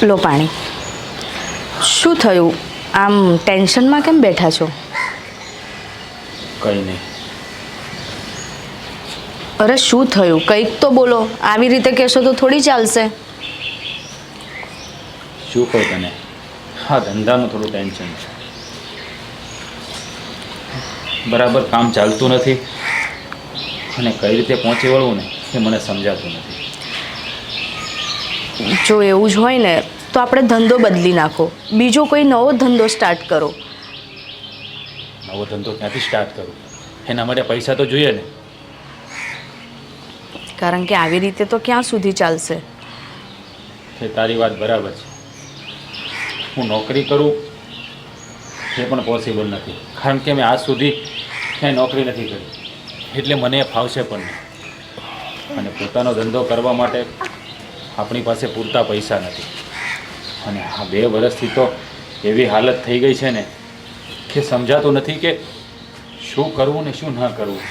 લો પાણી. શું થયું? આમ ટેન્શનમાં કેમ બેઠા છો? કંઈ નહીં. અરે શું થયું? કંઈક તો બોલો. આવી રીતે કહેશો તો થોડી ચાલશે. શું કહું તને, હા ધંધાનું થોડું ટેન્શન છે. બરાબર કામ ચાલતું નથી અને કઈ રીતે પહોંચી વળવું ને એ મને સમજાતું નથી. જો એવું જ હોય ને તો આપણે ધંધો બદલી નાખો, બીજો કોઈ નવો ધંધો સ્ટાર્ટ કરો. નવો ધંધો ક્યાંથી સ્ટાર્ટ કરું? એના માટે પૈસા તો જોઈએ ને. કારણ કે આવી રીતે તો ક્યાં સુધી ચાલશે? એ તારી વાત બરાબર છે. હું નોકરી કરું એ પણ પોસિબલ નથી, કારણ કે મેં આજ સુધી ક્યાંય નોકરી નથી કરી, એટલે મને એ ફાવશે પણ નહીં. અને પોતાનો ધંધો કરવા માટે આપણી પાસે પૂરતા પૈસા નથી. અને આ 2 વર્ષથી તો એવી હાલત થઈ ગઈ છે ને કે સમજાતું નથી કે શું કરવું ને શું ન કરવું.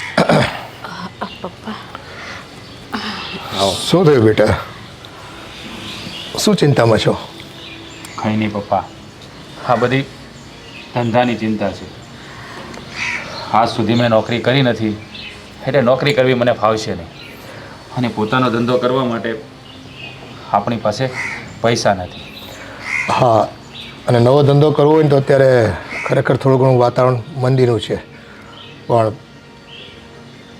પપ્પા શું થયું બેટા? શું ચિંતામાં છો? કંઈ નહીં પપ્પા, આ બધી ધંધાની ચિંતા છે. આજ સુધી મેં નોકરી કરી નથી, એટલે નોકરી કરવી મને ફાવશે નહીં. અને પોતાનો ધંધો કરવા માટે આપણી પાસે પૈસા નથી. હા, અને નવો ધંધો કરવો હોય ને તો અત્યારે ખરેખર થોડું ઘણું વાતાવરણ મંદીનું છે, પણ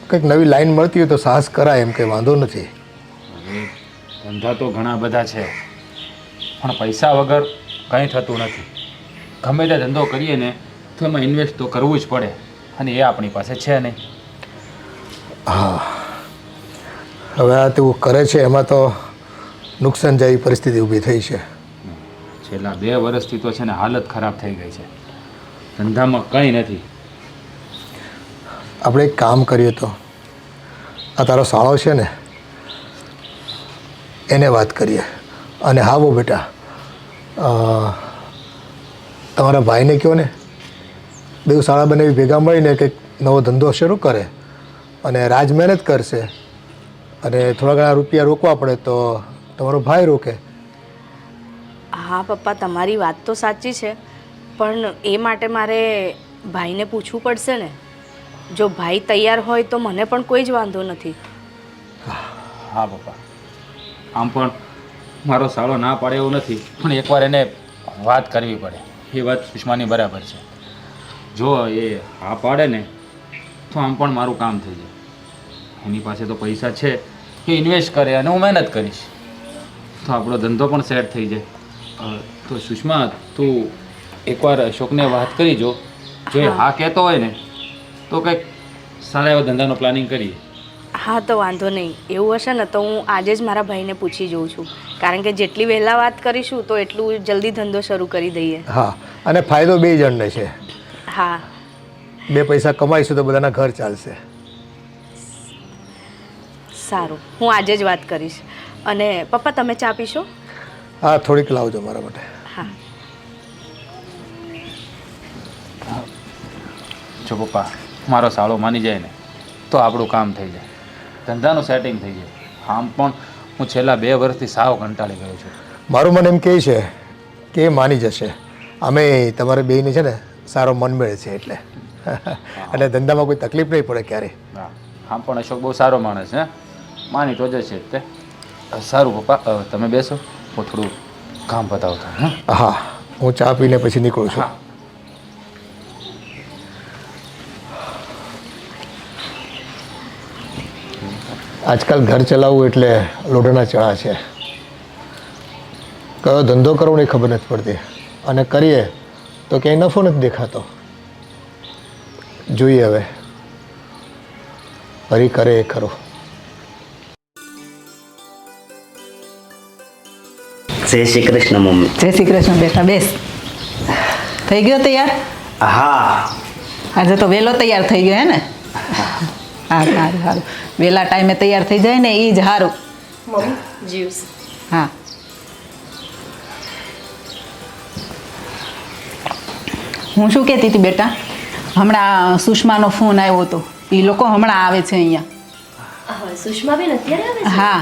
કંઈક નવી લાઈન મળતી હોય તો સાહસ કરાય, એમ કંઈ વાંધો નથી. ધંધા તો ઘણા બધા છે, પણ પૈસા વગર કંઈ થતું નથી. ગમે તે ધંધો કરીએ ને તો એમાં ઇન્વેસ્ટ તો કરવું જ પડે, અને એ આપણી પાસે છે નહીં. હા, હવે આ તું કરે છે એમાં તો નુકસાન જેવી પરિસ્થિતિ ઊભી થઈ છે. છેલ્લા 2 વર્ષથી તો છે ને હાલત ખરાબ થઈ ગઈ છે, ધંધામાં કંઈ નથી. આપણે એક કામ કરીએ તો, આ તારો સાળો છે ને એને વાત કરીએ. અને હા વો બેટા, તમારા ભાઈને કહો ને, 2 શાળા બનાવી ભેગા મળીને કંઈક નવો ધંધો શરૂ કરે, અને રાજ મહેનત કરશે, અને થોડા ઘણા રૂપિયા રોકવા પડે તો તમારો ભાઈ રોકે. હા પપ્પા, તમારી વાત તો સાચી છે, પણ એ માટે મારે ભાઈને પૂછવું પડશે ને. જો ભાઈ તૈયાર હોય તો મને પણ કોઈ જ વાંધો નથી. હા પપ્પા, આમ પણ મારો સાળો ના પાડે એવું નથી, પણ એકવાર એને વાત કરવી પડે. એ વાત સુષ્માની બરાબર છે. જો એ હા પાડે ને તો આમ પણ મારું કામ થઈ જાય. એની પાસે તો પૈસા છે, એ ઇન્વેસ્ટ કરે અને હું મહેનત કરીશ, તો આપણો ધંધો પણ સેટ થઈ જાય. તો સુષ્મા, તું એકવાર અશોકને વાત કરી જો એ હા કહેતો હોય ને તો કંઈક સારા એવા ધંધાનો પ્લાનિંગ કરીએ. હા તો વાંધો નહીં. એવું હશે ને તો હું આજે જ મારા ભાઈને પૂછી જોઉં છું, કારણ કે જેટલી વહેલા વાત કરીશું તો એટલું જલ્દી ધંધો શરૂ કરી દઈએ. હા, અને ફાયદો 2 જણને છે. હા, 2 પૈસા કમાઈશું તો બધાના ઘર ચાલશે. સારું, હું આજે જ વાત કરીશ. અને પપ્પા, તમે ચા પીશો? હા, થોડીક લાવજો મારા માટે. હા. જો પપ્પા, મારો સાળો માની જાય ને તો આપણું કામ થઈ જાય, ધંધાનું સેટિંગ થઈ જાય. આમ પણ હું છેલ્લા 2 વર્ષથી સાવ કંટાળી ગયો છું. મારું મન એમ કહે છે કે એ માની જશે. અમે તમારે બેયને છે ને સારો મનમેળ છે, એટલે ધંધામાં કોઈ તકલીફ નહીં પડે ક્યારે. હા, આમ પણ અશોક બહુ સારો માણસ છે, માની તો જશે જ તે. સારું પપ્પા, તમે બેસો, હું થોડું કામ બતાવતો. હા, હું ચા પીને પછી નીકળું છું. હા. આજકાલ ઘર ચલાવવું એટલે લોઢાના ચણા છે. કયો ધંધો કરવો ને ખબર નથી પડતી, અને કરીએ તો ક્યાંય નફો નથી દેખાતો. જોઈએ હવે, હરી કરે એ ખરો. જય શ્રી કૃષ્ણ મમ્મી. જય શ્રી કૃષ્ણ બેટા, બેસ. થઈ ગયો તૈયાર? હા, આજે તો વહેલો તૈયાર થઈ ગયો હે ને? હા, સારું સારું. વહેલા ટાઈમે તૈયાર થઈ જાય ને એ જ સારું. Mummy, juice. હા. હું શું કહેતી હતી બેટા, હમણાં સુષ્માનો ફોન આવ્યો હતો, એ લોકો હમણાં આવે છે અહીંયા. સુષ્મા બેન અત્યારે આવે છે? હા,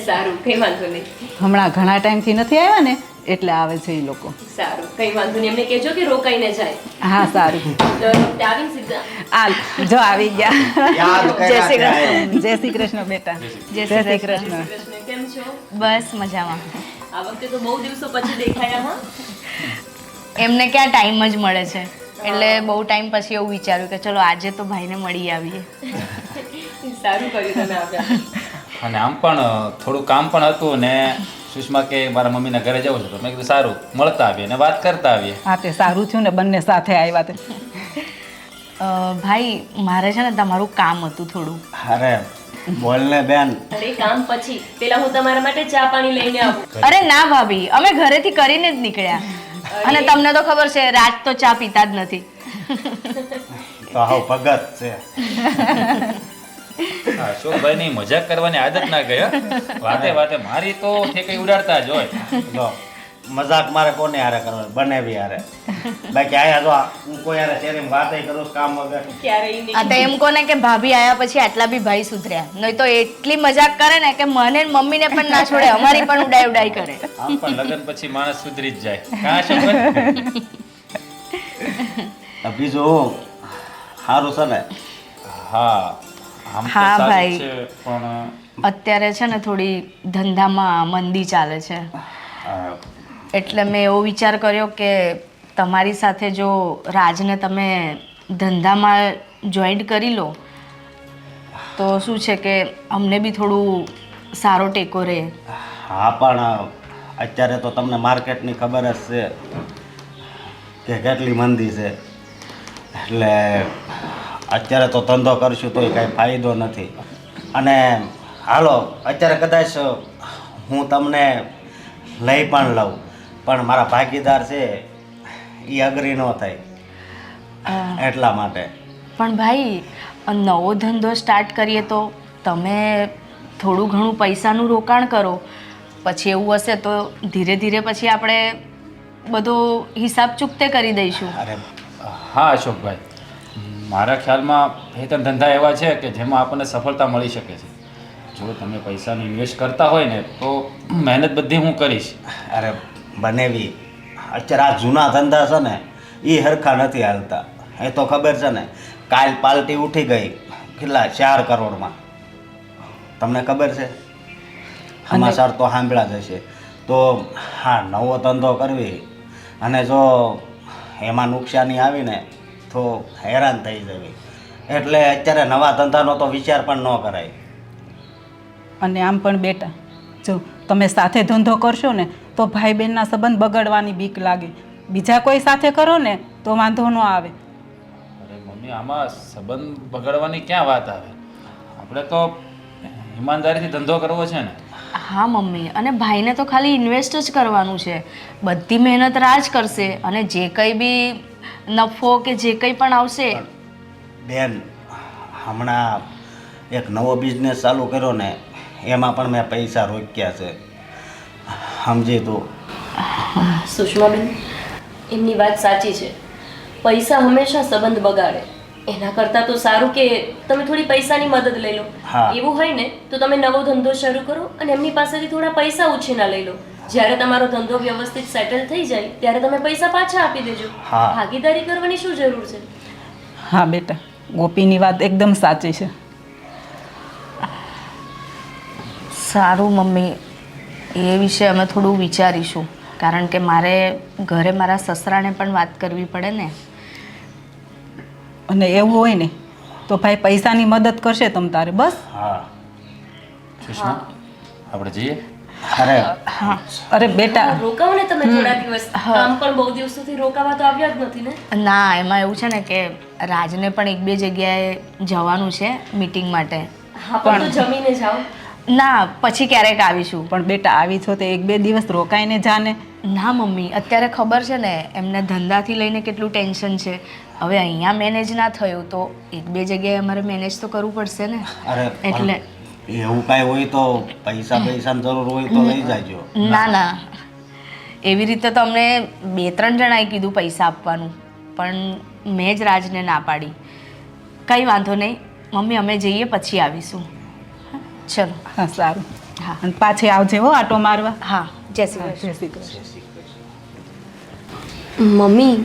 સારું, કઈ વાંધો નહીં. હમણાં ઘણા ટાઈમથી નથી આવ્યા ને એટલે આવે છે એ લોકો. સારું, કઈ વાંધો નહીં, એમને કહેજો કે રોકાઈને જાય. હા સારું. તો આવીને સીધા આ જો આવી ગયા. યાદ જય શ્રી કર્યા કૃષ્ણ. જય શ્રી કૃષ્ણ બેટા. જય જય શ્રી શ્રી કૃષ્ણ. કૃષ્ણ, કેમ છો? બસ મજામાં. આ વખતે તો બહુ દિવસો પછી દેખાયા. હા, એમને ક્યાં ટાઈમ જ મળે છે, એટલે બહુ ટાઈમ પછી એવું વિચાર્યું કે ચલો આજે તો ભાઈને મળી આવીએ. સારું કર્યું તમે આવ્યા. અને આમ પણ થોડું કામ પણ હતું ને સુષ્મા કે મારા મમ્મીના ઘરે જવું છે તો મેં કીધું સારું મળતા આવીએ અને વાત કરતા આવીએ. હા તે સારું થયું ને બંને સાથે આવ્યા તે. ભાઈ મારે છે ને તમારું કામ હતું થોડું. અરે બોલ ને બેન. અરે કામ પછી પેલા હું તમારા માટે ચા પાણી લઈને આવું. અરે ના ભાભી, અમે ઘરેથી કરીને જ નીકળ્યા. અને તમને તો ખબર છે રાત તો ચા પીતા જ નથી. તો હાવ ભગત છે. હા, અશોકભાઈની મજાક કરવાની આદત ના ગઈ હો. વાતે વાતે મારી તો ઠેકઈ ઉડાડતા જ હોય. જો મજાક મારે કોને હારે કરવાનો, બનેવી હારે. બાકી આયા જો હું કોઈ હારે શેરીમાં વાતે કરું છું કામ વગર. ક્યારેય નહીં. આ તો એમ કોને કે ભાભી આયા પછી આટલા બી ભાઈ સુધર્યા, નહીં તો એટલી મજાક કરે ને કે મને ને મમ્મીને પણ ના છોડે, અમારી પણ ઉડાઈ ઉડાઈ કરે. આમ પણ લગ્ન પછી માણસ સુધરી જ જાય. હા અશોકભાઈ? બીજું સારું છે ને? હા આમ તો હા, સારું ભાઈ. છે પણ અત્યારે છે ને થોડી ધંધામાં મંદી ચાલે છે, એટલે મેં એવો વિચાર કર્યો કે તમારી સાથે જો રાજને તમે ધંધામાં જોઈન્ટ કરી લો તો શું છે કે અમને બી થોડું સારો ટેકો રહે. હા પણ અત્યારે તો તમને માર્કેટની ખબર જ છે કે કેટલી મંદી છે, એટલે અત્યારે તો ધંધો કરશું તોય કાંઈ ફાયદો નથી. અને હાલો અત્યારે કદાચ હું તમને લઈ પણ લઉં પણ મારા ભાગીદાર છે એ અગ્રી ન થાય એટલા માટે. પણ ભાઈ નવો ધંધો સ્ટાર્ટ કરીએ તો તમે થોડું ઘણું પૈસાનું રોકાણ કરો, પછી એવું હશે તો ધીરે ધીરે પછી આપણે બધો હિસાબ ચૂકતે કરી દઈશું. અરે હા અશોકભાઈ, મારા ખ્યાલમાં બે ત્રણ ધંધા એવા છે કે જેમાં આપણને સફળતા મળી શકે છે. જો તમે પૈસાનું ઇન્વેસ્ટ કરતા હોય ને તો મહેનત બધી હું કરીશ. અરે બનેવી અત્યારે આ જૂના ધંધા છે ને એ હરખા નથી હાલતા. એ તો ખબર છે ને, કાલ પાલટી ઉઠી ગઈ કેટલા 4 કરોડમાં. તમને ખબર છે? સમાચાર તો સાંભળ્યા જ હશે. તો હા, નવો ધંધો કરવી અને જો એમાં નુકસાની આવીને તો હેરાન થઈ જવી, એટલે અત્યારે નવા ધંધાનો તો વિચાર પણ ન કરાય. અને આમ પણ બેટા જો તમે સાથે ધંધો કરશો ને તો ભાઈ બહેનના સંબંધ બગડવાની બીક લાગે. બીજા કોઈ સાથે કરો ને તો વાંધો ન આવે. અરે મમ્મી, આમાં સંબંધ બગાડવાની ક્યાં વાત આવે? આપણે તો ઈમાનદારીથી ધંધો કરવો છે ને. હા મમ્મી, અને ભાઈને તો ખાલી ઇન્વેસ્ટ જ કરવાનું છે, બધી મહેનત રાજ કરશે અને જે કંઈ બી નફો કે જે કંઈ પણ આવશે. બેન, હમણાં એક નવો બિઝનેસ ચાલુ કર્યો ને એમાં પણ મેં પૈસા રોક્યા છે, સમજી તું? સુષ્માબેન, એમની વાત સાચી છે. પૈસા હંમેશા સંબંધ બગાડે. એના કરતાં તો સારું કે તમે થોડી પૈસાની મદદ લઈ લો. હા. એવું હોય ને તો તમે નવો ધંધો શરૂ કરો અને એમની પાસેથી થોડા પૈસા ઉછીના લઈ લો. જ્યારે તમારો ધંધો વ્યવસ્થિત સેટલ થઈ જાય ત્યારે તમે પૈસા પાછા આપી દેજો. હા. ભાગીદારી કરવાની શું જરૂર છે? હા બેટા, ગોપીની વાત એકદમ સાચી છે. સારું મમ્મી, એ વિશે અમે થોડું વિચારીશું, કારણ કે મારે ઘરે મારા સસરાને પણ વાત કરવી પડે ને. અને એવું હોય ને તો ભાઈ પૈસાની મદદ કરશે તમ તારે બસ. હા. સુષ્મા, આપણે જઈએ? અરે હા. અરે બેટા રોકાવો ને તમે થોડા દિવસ. આમ પણ બહુ દિવસોથી રોકાવા તો આવ્યા જ નથી ને. ના, એમાં એવું છે ને કે રાજને પણ એક બે જગ્યાએ જવાનું છે મીટિંગ માટે. હા, પણ તો જમીને જાઓ. ના, પછી ક્યારેક આવીશું. પણ બેટા આવી છો તો 1-2 દિવસ રોકાઈને જાને. ના મમ્મી, અત્યારે ખબર છે ને એમને ધંધાથી લઈને કેટલું ટેન્શન છે. હવે અહીંયા મેનેજ ના થયું તો 1-2 જગ્યાએ અમારે મેનેજ તો કરવું પડશે ને. અરે એટલે એવું કાંઈ હોય તો પૈસાની જરૂર હોય તો લઈ જાજો. ના ના, એવી રીતે તો અમને 2-3 જણાએ કીધું પૈસા આપવાનું, પણ મેં જ રાજને ના પાડી. કંઈ વાંધો નહીં મમ્મી, અમે જઈએ પછી આવીશું. ચલો. હા સારું. હા અને પાછી આવજે હો આટો મારવા. હા, જય શ્રી કૃષ્ણ. જય શ્રી કૃષ્ણ. મમ્મી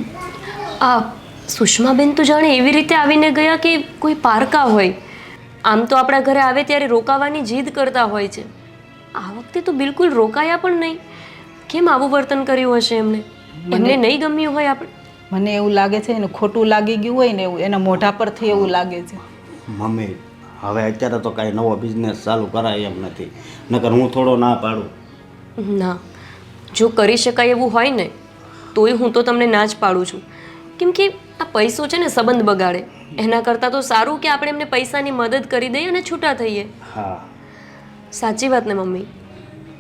આ સુષ્માબેન તો જાણે એવી રીતે આવીને ગયા કે કોઈ પારકા હોય. આમ તો આપણા ઘરે આવે ત્યારે રોકાવાની જીદ કરતા હોય છે. આ વખતે તો બિલકુલ રોકાયા પણ નહીં. કેમ આવું વર્તન કર્યું હશે એમને? એમને નહીં ગમ્યું હોય આપણે? મને એવું લાગે છે એને ખોટું લાગી ગયું હોય ને એવું એના મોઢા પરથી એવું લાગે છે. મમ્મી હવે અત્યારે તો કાંઈ નવો બિઝનેસ ચાલુ કરાય એમ નથી, નકર હું થોડો ના પાડું. ના, જો કરી શકાય એવું હોય ને તોય હું તો તમને ના જ પાડું છું. કેમ કે આ પૈસો છે ને સંબંધ બગાડે. એના કરતાં તો સારું કે આપણે એમને પૈસાની મદદ કરી દઈએ અને છૂટા થઈએ. હા સાચી વાત ને મમ્મી?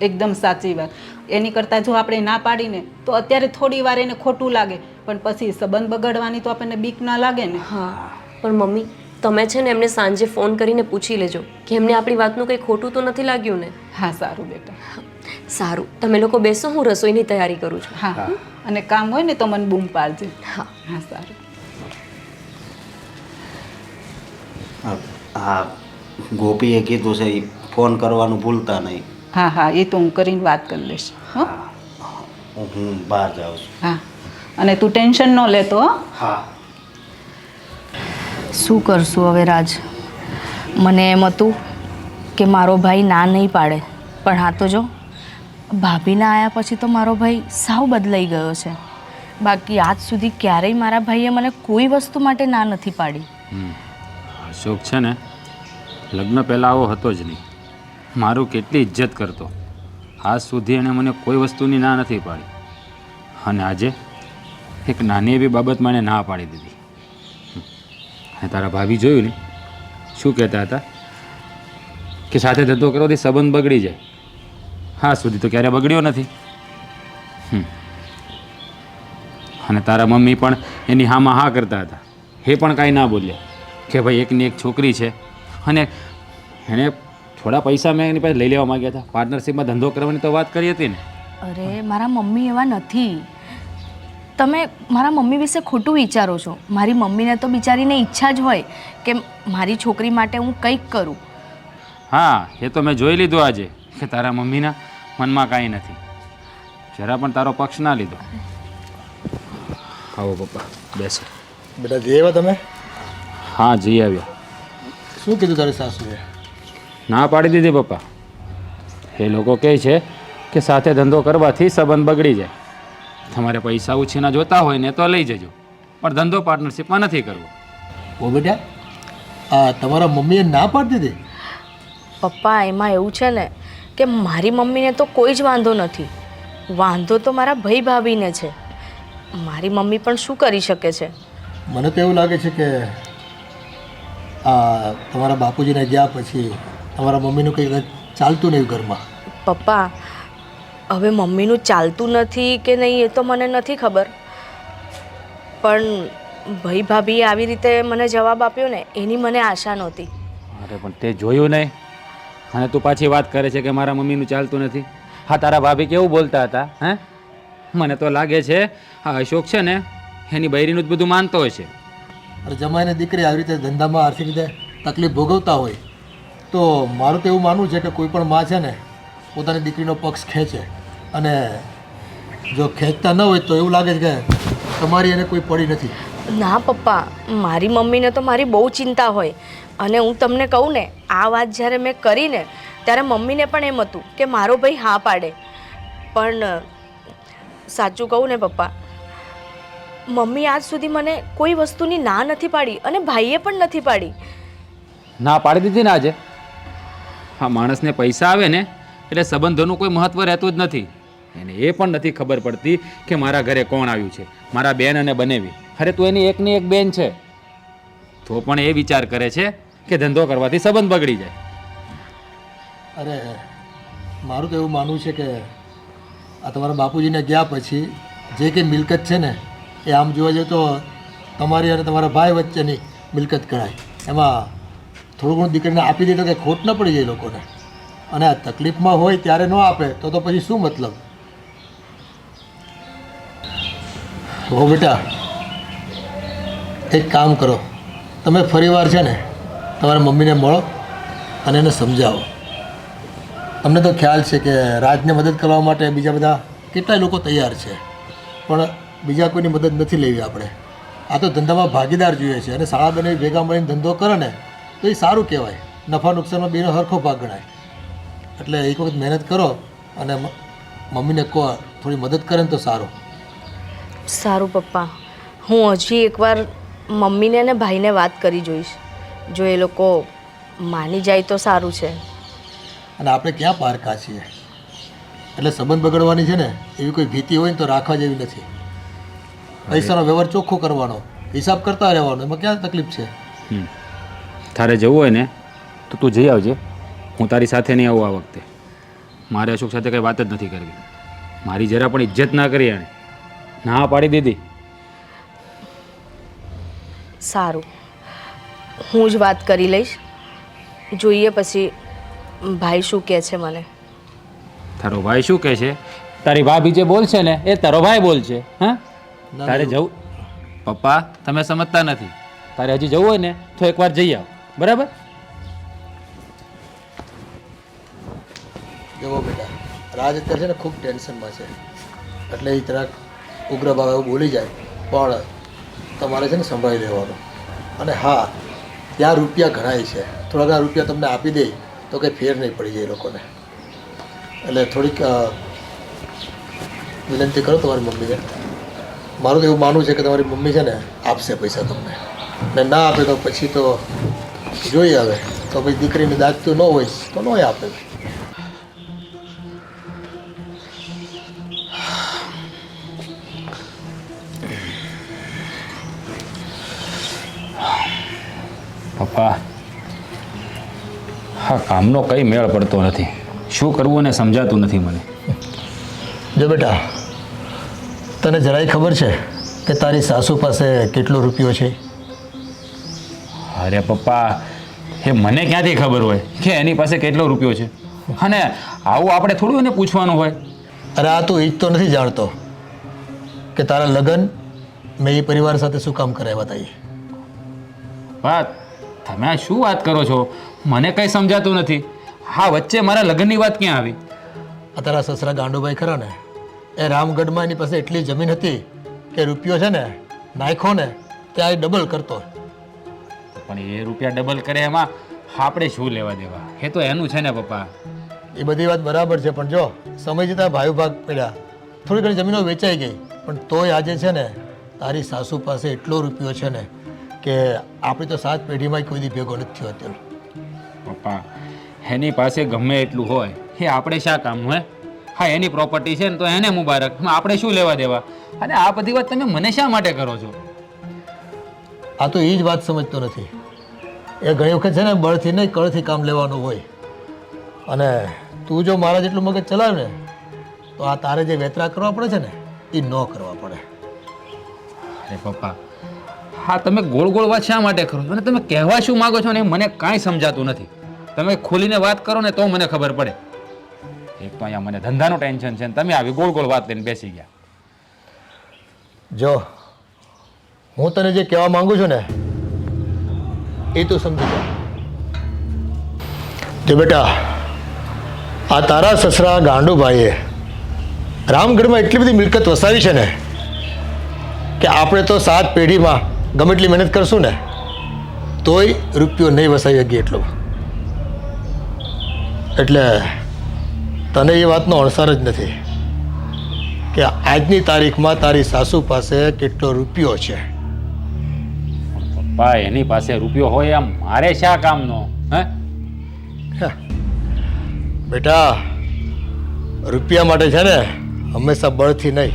એકદમ સાચી વાત. એની કરતાં જો આપણે ના પાડીને તો અત્યારે થોડી વાર એને ખોટું લાગે, પણ પછી સંબંધ બગાડવાની તો આપણને બીક ના લાગે ને. હા, પણ મમ્મી તમે છે ને એમને સાંજે ફોન કરીને પૂછી લેજો કે એમને આપણી વાતનું કંઈ ખોટું તો નથી લાગ્યું ને? હા સારું બેટા. સારું, તમે લોકો બેસો, હું રસોઈની તૈયારી કરું છું. હા, અને કામ હોય ને તો મને બૂમ પાડજે. હા. હા સારું. હા ગોપીએ કીધું છે એ ફોન કરવાનું ભૂલતા નહીં. હા હા, એ તો હું કરીને વાત કરી લઈશ. હો. હું બહાર જાઉં છું. હા, અને તું ટેન્શન ન લેતો હો. હા શું કરશું હવે રાજ? મને એમ હતું કે મારો ભાઈ ના નહીં પાડે, પણ હા તો જો ભાભીના આવ્યા પછી તો મારો ભાઈ સાવ બદલાઈ ગયો છે. બાકી આજ સુધી ક્યારેય મારા ભાઈએ મને કોઈ વસ્તુ માટે ના નથી પાડી. અશોક છે ને લગ્ન પહેલાં આવો હતો જ નહીં. મારું કેટલી ઇજ્જત કરતો. આજ સુધી એણે મને કોઈ વસ્તુની ના નથી પાડી, અને આજે એક નાની એવી બાબતમાં એણે ના પાડી દીધી. અને તારા ભાભી જોયું ને શું કહેતા હતા કે સાથે ધંધો કરવાથી સંબંધ બગડી જાય. હા સુધી તો ક્યારે બગડ્યો નથી. અને તારા મમ્મી પણ એની હામાં હા કરતા હતા. એ પણ કાંઈ ના બોલ્યા કે ભાઈ એકની એક છોકરી છે, અને એણે થોડા પૈસા મેં એની પાસે લઈ લેવા માંગ્યા હતા. પાર્ટનરશિપમાં ધંધો કરવાની તો વાત કરી હતી ને. અરે મારા મમ્મી એવા નથી. તમે મારા મમ્મી વિશે ખોટું વિચારો છો. મારી મમ્મીને તો બિચારીને ઈચ્છા જ હોય કે મારી છોકરી માટે હું કંઈક કરું. હા, એ તો મેં જોઈ લીધું આજે કે તારા મમ્મીના મનમાં કાંઈ નથી. જરા પણ તારો પક્ષ ના લીધો. આવો પપ્પા બેસો. બેટા જઈ આવ્યા તમે? હા જઈ આવ્યા. શું કીધું તારી સાસુએ? ના પાડી દીધી પપ્પા. એ લોકો કહે છે કે સાથે ધંધો કરવાથી સંબંધ બગડી જાય. તમારે પૈસા ઉછીના જોતા હોય ને તો લઈ જજો, પણ ધંધો પાર્ટનરશિપમાં નથી કરવો. ઓ બેટા, આ તમારા મમ્મીએ ના પાડી દીધી? પપ્પા એમાં એવું છે ને કે મારી મમ્મીને તો કોઈ જ વાંધો નથી. વાંધો તો મારા ભાઈ ભાભીને છે. મારી મમ્મી પણ શું કરી શકે છે? મને તો એવું લાગે છે કે આ તમારા બાપુજીને ગયા પછી તમારા મમ્મીનું કંઈ ચાલતું નહીં ઘરમાં. પપ્પા હવે મમ્મીનું ચાલતું નથી કે નહીં એ તો મને નથી ખબર, પણ ભાઈ ભાભીએ આવી રીતે મને જવાબ આપ્યો ને એની મને આશા નહોતી. અરે પણ તે જોયું નહીં, અને તું પાછી વાત કરે છે કે મારા મમ્મીનું ચાલતું નથી. હા તારા ભાભી કેવું બોલતા હતા? હે, મને તો લાગે છે આ અશોક છે ને એની બૈરીનું જ બધું માનતો હોય છે. અરે જમાઈને દીકરી આવી રીતે ધંધામાં આર્થિક રીતે તકલીફ ભોગવતા હોય તો મારું તો એવું માનવું છે કે કોઈ પણ માં છે ને પોતાની દીકરીનો પક્ષ ખેંચે, અને જો ખેંચતા ન હોય તો એવું લાગે છે કે તમારી એને કોઈ પડી નથી. ના પપ્પા, મારી મમ્મીને તો મારી બહુ ચિંતા હોય. અને હું તમને કહું ને, આ વાત જ્યારે મેં કરીને ત્યારે મમ્મીને પણ એમ હતું કે મારો ભાઈ હા પાડે. પણ સાચું કહું ને પપ્પા, મમ્મી આજ સુધી મને કોઈ વસ્તુની ના નથી પાડી અને ભાઈએ પણ નથી પાડી. ના પાડી દીધી ને આજે. હા, માણસને પૈસા આવે ને એટલે સંબંધોનું કોઈ મહત્વ રહેતું જ નથી. એને એ પણ નથી ખબર પડતી કે મારા ઘરે કોણ આવ્યું છે, મારા બેન અને બનેવી. અરે તું એની એકની એક બેન છે, તો પણ એ વિચાર કરે છે કે ધંધો કરવાથી સંબંધ બગડી જાય. અરે મારું તો એવું માનવું છે કે આ તમારા બાપુજીને ગયા પછી જે કંઈ મિલકત છે ને એ આમ જોવા જઈએ તો તમારી અને તમારા ભાઈ વચ્ચેની મિલકત કરાય. એમાં થોડું ઘણું દીકરીને આપી દે તો કંઈ ખોટ ન પડી જાય લોકોને. અને આ તકલીફમાં હોય ત્યારે ન આપે તો પછી શું મતલબ? હો બેટા, એક કામ કરો, તમે ફરીવાર છે ને તમારા મમ્મીને મળો અને એને સમજાવો. તમને તો ખ્યાલ છે કે રાજને મદદ કરવા માટે બીજા બધા કેટલાય લોકો તૈયાર છે, પણ બીજા કોઈની મદદ નથી લેવી આપણે. આ તો ધંધામાં ભાગીદાર જોઈએ છે, અને શાળા બને ભેગા મળીને ધંધો કરે ને તો એ સારું કહેવાય. નફા નુકસાનમાં બેનો હરખો ભાગ ગણાય. એટલે એક વખત મહેનત કરો અને મમ્મીને કહો થોડી મદદ કરે ને તો સારું. સારું પપ્પા, હું હજી એકવાર મમ્મીને અને ભાઈને વાત કરી જોઈશ. જો એ લોકો માની જાય તો સારું છે. અને આપણે ક્યાં પારકા છીએ, એટલે સંબંધ બગડવાની છે ને એવી કોઈ ભીતિ હોય ને તો રાખવા જેવી નથી. પૈસાનો વ્યવહાર ચોખ્ખો કરવાનો, હિસાબ કરતા રહેવાનો, એમાં ક્યાં તકલીફ છે? તારે જવું હોય ને તો તું જઈ આવજે. હું તારી સાથે નહીં આવું આ વખતે. મારે અશોક સાથે કંઈ વાત જ નથી કરવી. મારી જરા પણ ઇજ્જત ના કરી એણે, ના પાડી દીધી. સારું, હું જ વાત કરી લઈશ. જોઈએ પછી ભાઈ શું કહે છે મને. તારો ભાઈ શું કહે છે? તારી ભાભી જે બોલશે ને એ તારો ભાઈ બોલશે. હા, તારે જવું. પપ્પા તમે સમજતા નથી. તારે હજી જવું હોય ને તો એકવાર જઈ આવ, બરાબર? જુઓ બેટા, રાજ અત્યારે છે ને ખૂબ ટેન્શનમાં છે, એટલે એ જરાક ઉગ્ર ભાવ એવું બોલી જાય, પણ તમારે છે ને સંભાળી લેવાનું. અને હા, ત્યાં રૂપિયા ઘણાય છે, થોડા ઘણા રૂપિયા તમને આપી દે તો કંઈ ફેર નહીં પડી જાય એ લોકોને. એટલે થોડીક વિનંતી કરો તમારી મમ્મીને. મારું તો એવું માનવું છે કે તમારી મમ્મી છે ને આપશે પૈસા તમને, ને ના આપે તો પછી તો જોઈએ. હવે તો પછી દીકરીને દાજતું ન હોય તો ન આપે. પપ્પા હા, કામનો કંઈ મેળ પડતો નથી. શું કરવું ને સમજાતું નથી મને. જો બેટા, તને જરાય ખબર છે કે તારી સાસુ પાસે કેટલો રૂપિયો છે? અરે પપ્પા, એ મને ક્યાંથી ખબર હોય કે એની પાસે કેટલો રૂપિયો છે? અને આવું આપણે થોડું એને પૂછવાનું હોય. અરે આ તું એ જ તો નથી જાણતો કે તારા લગ્ન મેં એ પરિવાર સાથે શું કામ કરાવ્યા હતા. વાત તમે આ શું વાત કરો છો? મને કંઈ સમજાતું નથી. હા, વચ્ચે મારા લગ્નની વાત ક્યાં આવી? આ તારા સસરા ગાંડુભાઈ ખરા ને, એ રામગઢમાં એની પાસે એટલી જમીન હતી કે રૂપિયો છે ને નાખ્યો ને ત્યાં એ ડબલ કરતો. પણ એ રૂપિયા ડબલ કરે એમાં આપણે શું લેવા દેવા? એ તો એનું છે ને પપ્પા. એ બધી વાત બરાબર છે, પણ જો સમય જતાં ભાઈ ભાગ પડ્યા, થોડી ઘણી જમીનો વેચાઈ ગઈ, પણ તોય આજે છે ને તારી સાસુ પાસે એટલો રૂપિયો છે ને કે આપણી તો 7 પેઢીમાં કોઈ દી ભેગો નથી થયો અત્યારે. પપ્પા, એની પાસે ગમે એટલું હોય એ આપણે શા કામનું હે? હા, એની પ્રોપર્ટી છે ને તો એને મુબારક, આપણે શું લેવા દેવા? અને આ બધી વાત તમે મને શા માટે કરો છો? આ તો એ જ વાત સમજતો નથી. એ ઘણી વખત છે ને બળથી નહીં કળથી કામ લેવાનું હોય. અને તું જો મારા જેટલું મગજ ચલાવે ને તો આ તારે જે વેતરા કરવા પડે છે ને એ ન કરવા પડે. અરે પપ્પા, હા તમે ગોળ ગોળ વાત શા માટે કરો છો? અને તમે કહેવા શું માગો છો ને એ મને કાંઈ સમજાતું નથી. તમે ખોલીને વાત કરો ને તો મને ખબર પડે. એક તો અહીંયા મને ધંધાનું ટેન્શન છે ને તમે આવી ગોળ ગોળ વાત લઈને બેસી ગયા. જો હું તને જે કહેવા માંગુ છું ને એ તું સમજી જા. જો બેટા, આ તારા સસરા ગાંડુભાઈએ રામગઢમાં એટલી બધી મિલકત વસાવી છે ને કે આપણે તો 7 પેઢીમાં ગમે એટલી મહેનત કરશું ને તોય રૂપિયો નહીં વસાવી શકીએ એટલો. એટલે તને એ વાતનો અણસાર જ નથી કે આજની તારીખમાં તારી સાસુ પાસે કેટલો રૂપિયો છે. પપ્પા, એની પાસે રૂપિયો હોય એમ મારે શા કામનો? હે બેટા, રૂપિયા માટે છે ને હંમેશા બળથી નહીં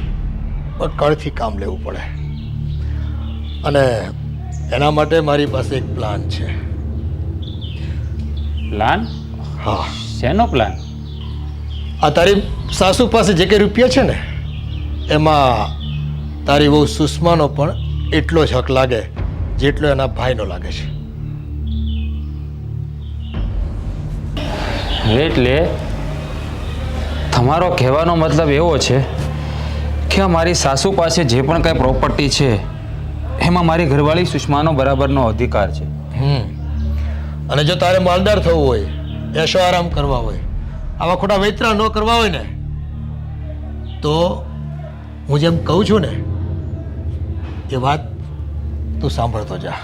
પણ કળથી કામ લેવું પડે. અને એના માટે મારી પાસે એક પ્લાન છે. પ્લાન? હા. શેનો પ્લાન? આ તારી સાસુ પાસે જે કંઈ રૂપિયા છે ને એમાં તારી બહુ સુષ્માનો પણ એટલો જ હક લાગે જેટલો એના ભાઈનો લાગે છે. એટલે તમારો કહેવાનો મતલબ એવો છે કે મારી સાસુ પાસે જે પણ કાંઈ પ્રોપર્ટી છે એમાં મારી ઘરવાળી સુષ્માનો બરાબરનો અધિકાર છે. અને જો તારે માલદાર થવું હોય, એશો આરામ કરવા હોય, આવા ખોટા વૈતરા ન કરવા હોય ને તો હું જેમ કહું છું ને એ વાત તું સાંભળતો જા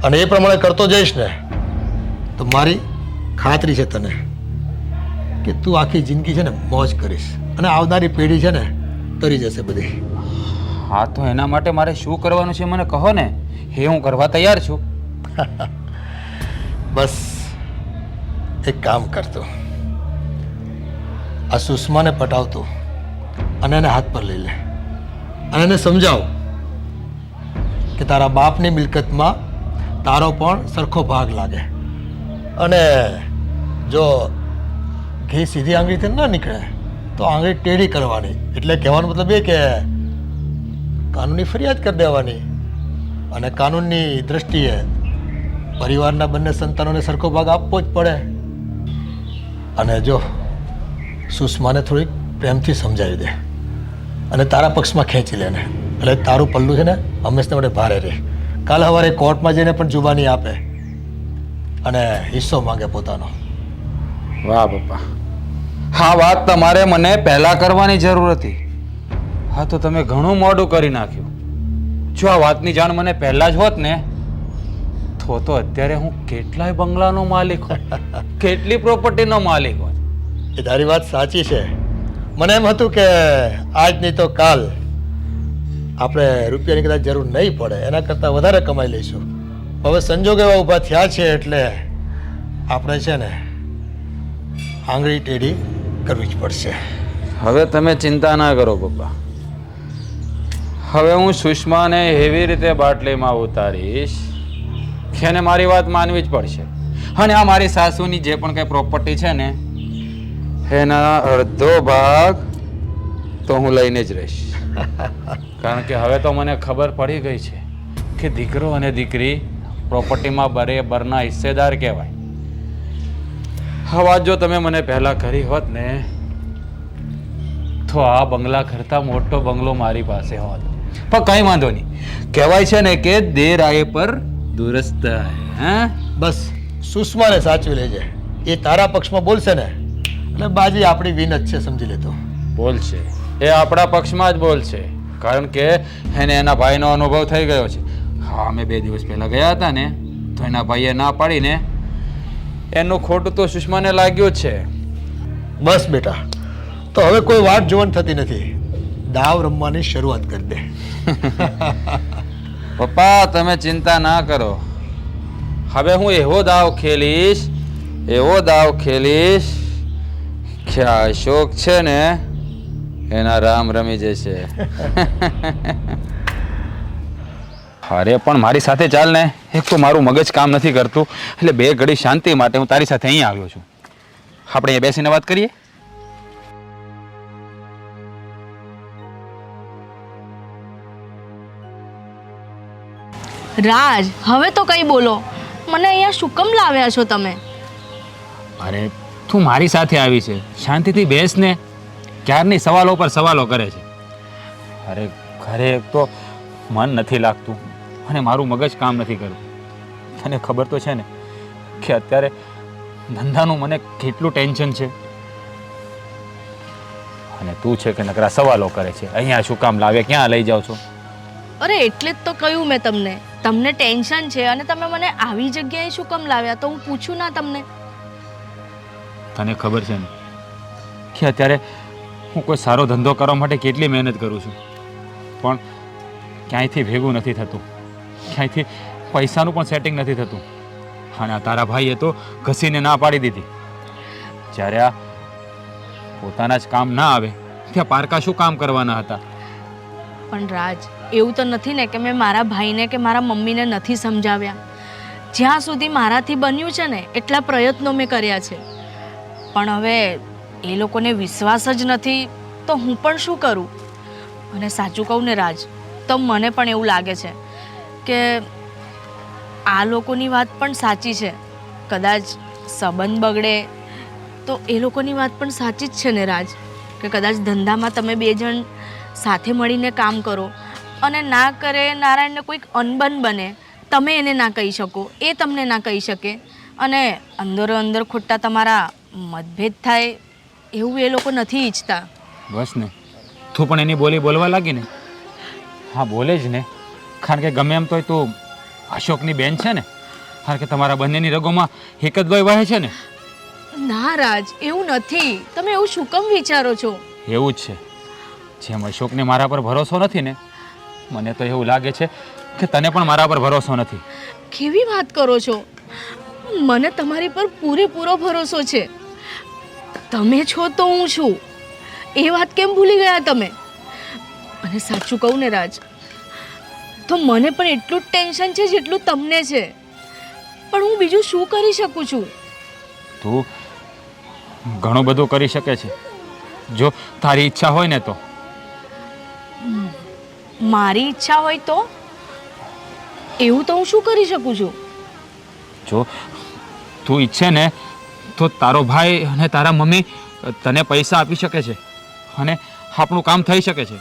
અને એ પ્રમાણે કરતો જઈશ ને તો મારી ખાતરી છે તને કે તું આખી જિંદગી છે ને મોજ કરીશ અને આવનારી પેઢી છે ને તરી જશે બધી. હા તો એના માટે મારે શું કરવાનું છે મને કહો ને, એ હું કરવા તૈયાર છું. બસ એક કામ કરતો, આ સુષ્માને પટાવતો અને એને હાથ પર લઈ લે અને એને સમજાવ કે તારા બાપની મિલકતમાં તારો પણ સરખો ભાગ લાગે અને જો ઘી સીધી આંગળીથી ન નીકળે તો આંગળી ટેઢી કરવાની. એટલે કહેવાનો મતલબ એ કે કાનૂની ફરિયાદ કરી દેવાની અને કાનૂનની દ્રષ્ટિએ પરિવારના બંને સંતાનોને સરખો ભાગ આપવો જ પડે. અને જો સુષ્માને થોડીક પ્રેમથી સમજાવી દે અને તારા પક્ષમાં ખેંચી લે ને એટલે તારું પલ્લું છે ને હંમેશા માટે ભારે રહે. કાલ સવારે કોર્ટમાં જઈને પણ જુબાની આપે અને હિસ્સો માંગે પોતાનો. વાહ પપ્પા, હા વાત તમારે મને પહેલાં કરવાની જરૂર હતી. હા તો તમે ઘણું મોડું કરી નાખ્યું. જો આ વાતની જાણ મને પહેલાં જ હોત ને તો અત્યારે હું કેટલાય બંગલાનો માલિક હોત, કેટલી પ્રોપર્ટીનો માલિક હોત. એ તારી વાત સાચી છે. મને એમ હતું કે આજ નહીં તો કાલ આપણે રૂપિયાની કદાચ જરૂર નહીં પડે, એના કરતાં વધારે કમાઈ લઈશું. હવે સંજોગ એવા ઊભા થયા છે એટલે આપણે છે ને આંગળી ટેઢી કરવી જ પડશે. હવે તમે ચિંતા ના કરો પપ્પા. હવે હું સુષ્માને એવી રીતે બાટલીમાં ઉતારીશ કે એને મારી વાત માનવી જ પડશે. અને આ મારી સાસુની જે પણ કંઈ પ્રોપર્ટી છે ને એના અડધો ભાગ તો હું લઈને જ રહીશ. કારણ કે હવે તો મને ખબર પડી ગઈ છે કે દીકરો અને દીકરી પ્રોપર્ટીમાં બરાબરના હિસ્સેદાર કહેવાય. આ વાત જો તમે મને પહેલાં કરી હોત ને તો આ બંગલા કરતાં મોટો બંગલો મારી પાસે હોત. પણ કંઈ વાંધો નહીં. કહેવાય છે ને કે દેર આયે પર દુરસ્ત આયે. હા બસ સુષ્માને સાચવી લેજે. એ તારા પક્ષમાં બોલશે ને એટલે બાજી આપણી વિન જ છે, સમજી લેતો. બોલશે, એ આપણા પક્ષમાં જ બોલશે. કારણ કે એને એના ભાઈનો અનુભવ થઈ ગયો છે. હા અમે 2 દિવસ પહેલાં ગયા હતા ને તો એના ભાઈએ ના પાડીને એનું ખોટું તો સુષ્માને લાગ્યું જ છે. બસ બેટા, તો હવે કોઈ વાત જોવાની થતી નથી. દાવ રમવાની શરૂઆત કરી દે. પપ્પા તમે ચિંતા ના કરો. હવે હું એવો દાવ ખેલીશ કે આ અશોક છે ને એના રામ રમી જશે. અરે પણ મારી સાથે ચાલ ને. એક તો મારું મગજ કામ નથી કરતું એટલે 2 ઘડી શાંતિ માટે હું તારી સાથે અહીં આવ્યો છું. આપણે અહીંયા બેસીને વાત કરીએ. રાજ, હવે તો કંઈ બોલો. મને અહીંયા શું કામ લાવ્યા છો તમે? અરે તું મારી સાથે આવી છે, શાંતિથી બેસ ને. ક્યારની સવાલો પર સવાલો કરે છે. અરે ઘરે એક તો મન નથી લાગતું અને મારું મગજ કામ નથી કરતું. તને ખબર તો છે ને કે અત્યારે ધંધાનું મને કેટલું ટેન્શન છે. અને તું છે કે નકરા સવાલો કરે છે. અહીંયા શું કામ લાવે, ક્યાં લઈ જાઓ છો? અરે એટલે જ તો કહ્યું મેં તમને ટેન્શન છે અને તમે મને આવી જગ્યાએ શું કામ લાવ્યા? તો હું પૂછું ના તમને? તને ખબર છે ને કે અત્યારે હું કોઈ સારો ધંધો કરવા માટે કેટલી મહેનત કરું છું પણ ક્યાંયથી ભેગું નથી થતું, ક્યાંયથી પૈસાનું પણ સેટિંગ નથી થતું. અને આ તારા ભાઈએ તો ઘસીને ના પાડી દીધી. જ્યારે આ પોતાના જ કામ ના આવે ત્યાં પારકા શું કામ કરવાના હતા? પણ રાજ, એવું તો નથી ને કે મેં મારા ભાઈને કે મારા મમ્મીને નથી સમજાવ્યા. જ્યાં સુધી મારાથી બન્યું છે ને એટલા પ્રયત્નો મેં કર્યા છે. પણ હવે એ લોકોને વિશ્વાસ જ નથી તો હું પણ શું કરું? અને સાચું કહું ને રાજ, તો મને પણ એવું લાગે છે કે આ લોકોની વાત પણ સાચી છે. કદાચ સંબંધ બગડે તો એ લોકોની વાત પણ સાચી જ છે ને રાજ, કે કદાચ ધંધામાં તમે 2 જણ સાથે મળીને કામ કરો અને ના કરે નારાયણને કોઈક અનબન બને, તમે એને ના કહી શકો, એ તમને ના કહી શકે અને અંદરો અંદર ખોટા તમારા મતભેદ થાય એવું એ લોકો નથી ઈચ્છતા. બસ ને, તું પણ એની બોલી બોલવા લાગી ને. હા બોલે જ ને, કારણ કે ગમે એમ તોય તું અશોકની બેન છે ને, કારણ કે તમારા બંનેની રગોમાં એક જ લોહી વહે છે ને. ના રાજ, એવું નથી. તમે એવું શું કેમ વિચારો છો? એવું જ છે. જેમ અશોકને મારા પર ભરોસો નથી ને, મને તો એવું લાગે છે કે તને પણ મારા પર ભરોસો નથી. કેવી વાત કરો છો? મને તમારી પર પૂરેપૂરો ભરોસો છે. તમે છો તો હું છું, એ વાત કેમ ભૂલી ગયા તમે? અને સાચું કહું ને રાજ, તો મને પણ એટલું જ ટેન્શન છે જેટલું તમને છે. પણ હું બીજું શું કરી શકું છું? તું ઘણું બધું કરી શકે છે જો તારી ઈચ્છા હોય ને તો. મારી ઈચ્છા હોય તો? એવું તો હું શું કરી શકું છું? જો તું ઈચ્છે ને તો તારો ભાઈ અને તારા મમ્મી તને પૈસા આપી શકે છે અને આપણું કામ થઈ શકે છે.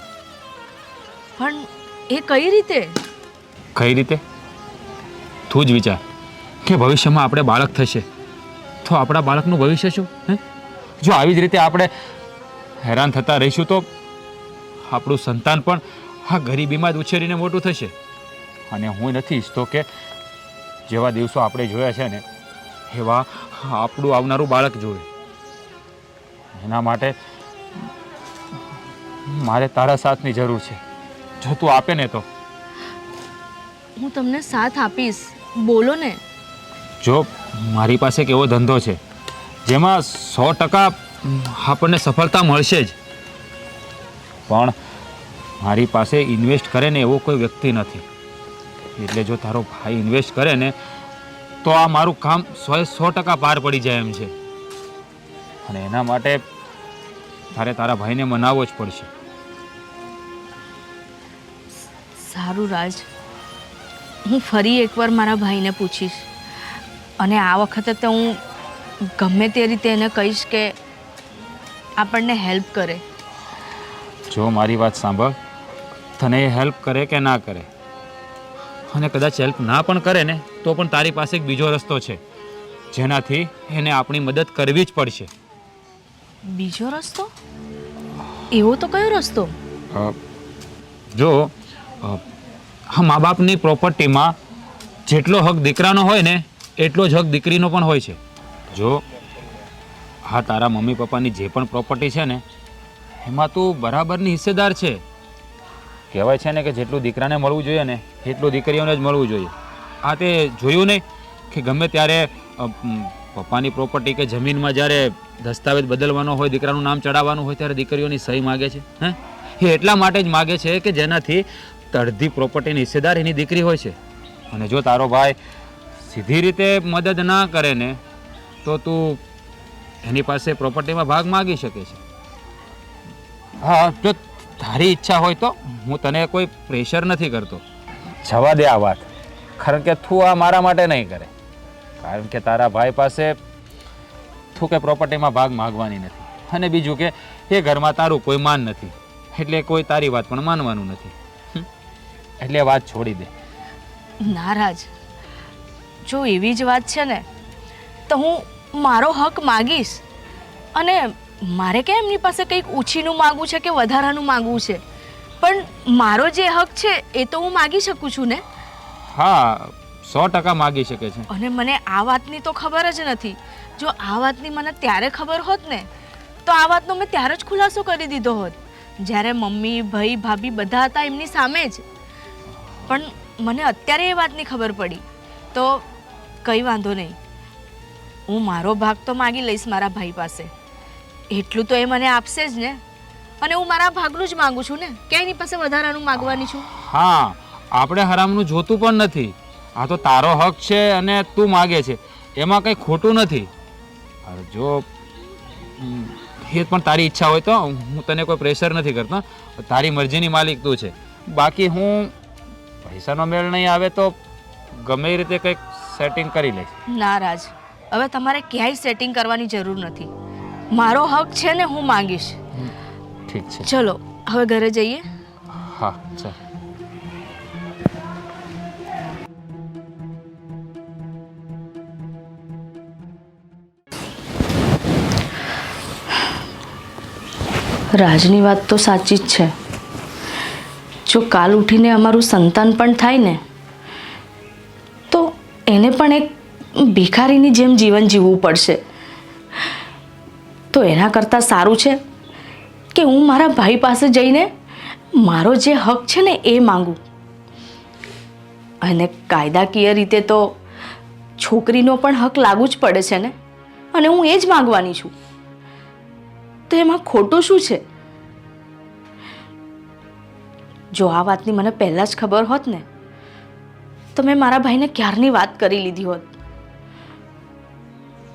પણ એ કઈ રીતે? કઈ રીતે? તું જ વિચાર કે ભવિષ્યમાં આપણે બાળક થશે તો આપણા બાળકનું ભવિષ્ય શું? હે, જો આવી જ રીતે આપણે હેરાન થતા રહીશું તો આપણું સંતાન પણ આ ગરીબીમાં જ ઉછેરીને મોટું થશે. અને હું નથી ઈચ્છતો કે જેવા દિવસો આપણે જોયા છે ને એવા આપણું આવનારું બાળક જોવે. એના માટે મારે તારા સાથની જરૂર છે. જો તું આપે ને તો. હું તમને સાથ આપીશ, બોલો ને. જો મારી પાસે એક એવો ધંધો છે જેમાં 100% આપણને સફળતા મળશે જ, પણ મારી પાસે ઇન્વેસ્ટ કરે ને એવો કોઈ વ્યક્તિ નથી. એટલે જો તારો ભાઈ ઇન્વેસ્ટ કરે ને તો આ મારું કામ 100% પાર પડી જાય એમ છે. અને એના માટે તારે તારા ભાઈને મનાવવો જ પડશે. સારું રાજ, હું ફરી એકવાર મારા ભાઈને પૂછીશ અને આ વખતે તો હું ગમે તે રીતે એને કહીશ કે આપણને હેલ્પ કરે. જો મારી વાત સાંભળ, તને એ હેલ્પ કરે કે ના કરે, અને કદાચ હેલ્પ ના પણ કરે ને તો પણ તારી પાસે એક બીજો રસ્તો છે જેનાથી એને આપણી મદદ કરવી જ પડશે. બીજો રસ્તો? એવો તો કયો રસ્તો? જો હા, મા બાપની પ્રોપર્ટીમાં જેટલો હક દીકરાનો હોય ને એટલો જ હક દીકરીનો પણ હોય છે. જો હા, તારા મમ્મી પપ્પાની જે પણ પ્રોપર્ટી છે ને એમાં તું બરાબરની હિસ્સેદાર છે. કહેવાય છે ને કે જેટલું દીકરાને મળવું જોઈએ ને એટલું દીકરીઓને જ મળવું જોઈએ. આ તે જોયું નહીં કે ગમે ત્યારે પપ્પાની પ્રોપર્ટી કે જમીનમાં જ્યારે દસ્તાવેજ બદલવાનો હોય, દીકરાનું નામ ચડાવવાનું હોય ત્યારે દીકરીઓની સહી માગે છે. હે, એ એટલા માટે જ માગે છે કે જેનાથી અડધી પ્રોપર્ટીની હિસ્સેદાર એની દીકરી હોય છે. અને જો તારો ભાઈ સીધી રીતે મદદ ના કરે ને તો તું એની પાસે પ્રોપર્ટીમાં ભાગ માગી શકે છે. હા, જો તારી ઈચ્છા હોય તો. હું તને કોઈ પ્રેશર નથી કરતો. જવા દે આ વાત, કારણ કે તું આ મારા માટે નહીં કરે. કારણ કે તારા ભાઈ પાસે તું કે પ્રોપર્ટીમાં ભાગ માગવાની નથી, અને બીજું કે એ ઘરમાં તારું કોઈ માન નથી, એટલે કોઈ તારી વાત પણ માનવાનું નથી. એટલે વાત છોડી દે. નારાજ, જો એવી જ વાત છે ને તો હું મારો હક માગીશ. અને મારે કે એમની પાસે કંઈક ઓછીનું માગવું છે કે વધારાનું માગવું છે, પણ મારો જે હક છે એ તો હું માગી શકું છું ને. હા, 100% માગી શકે છે. અને મને આ વાતની તો ખબર જ નથી. જો આ વાતની મને ત્યારે ખબર હોત ને તો આ વાતનો મેં ત્યારે જ ખુલાસો કરી દીધો હોત, જ્યારે મમ્મી, ભાઈ, ભાભી બધા હતા એમની સામે જ. પણ મને અત્યારે એ વાતની ખબર પડી તો કંઈ વાંધો નહીં. હું મારો ભાગ તો માગી લઈશ મારા ભાઈ પાસે. એટલું તો એ મને આપશે જ ને. અને હું મારા ભાગનું જ માગું છું ને, કે એની પાસે વધારાનું માગવાની છું? હા, આપણે હરામનું જોતું પણ નથી. આ તો તારો હક છે અને તું માગે છે, એમાં કંઈ ખોટું નથી. જો એ પણ તારી ઈચ્છા હોય તો હું તને કોઈ પ્રેશર નથી કરતો. તારી મરજીની માલિક તું છે. બાકી હું પૈસાનો મેળ નહીં આવે તો ગમે એ રીતે કંઈક સેટિંગ કરી લઈશ. ના રાજ, હવે તમારે ક્યાંય સેટિંગ કરવાની જરૂર નથી. મારો હક છે ને, હું માંગીશ. ઠીક છે, ચલો હવે ઘરે જઈએ. હા ચાલ. રાજની વાત તો સાચી જ છે. જો કાલ ઉઠીને અમારું સંતાન પણ થાય ને તો એને પણ એક ભિખારીની જેમ જીવન જીવવું પડશે. તો એના કરતાં સારું છે કે હું મારા ભાઈ પાસે જઈને મારો જે હક છે ને એ માંગુ. અને કાયદાકીય રીતે તો છોકરીનો પણ હક લાગુ જ પડે છે ને, અને હું એ જ માંગવાની છું. તો એમાં ખોટું શું છે? જો આ વાતની મને પહેલાં જ ખબર હોત ને તો મેં મારા ભાઈને ક્યારની વાત કરી લીધી હોત.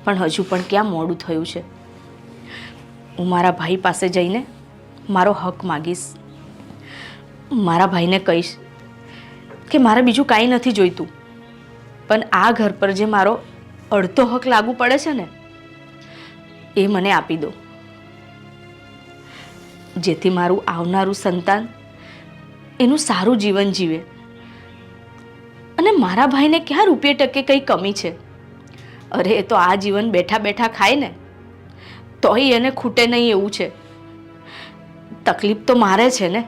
પણ હજુ પણ ક્યાં મોડું થયું છે. હું મારા ભાઈ પાસે જઈને મારો હક માગીશ. મારા ભાઈને કહીશ કે મારે બીજું કાંઈ નથી જોઈતું, પણ આ ઘર પર જે મારો અડધો હક લાગુ પડે છે ને એ મને આપી દો, જેથી મારું આવનારું સંતાન એનું સારું જીવન જીવે. અને મારા ભાઈને ક્યાં રૂપિયે ટકે કંઈ કમી છે? અરે એ તો આ જીવન બેઠા બેઠા ખાય ને તોય એને ખૂટે નહીં એવું છે. તકલીફ તો મારે છે ને,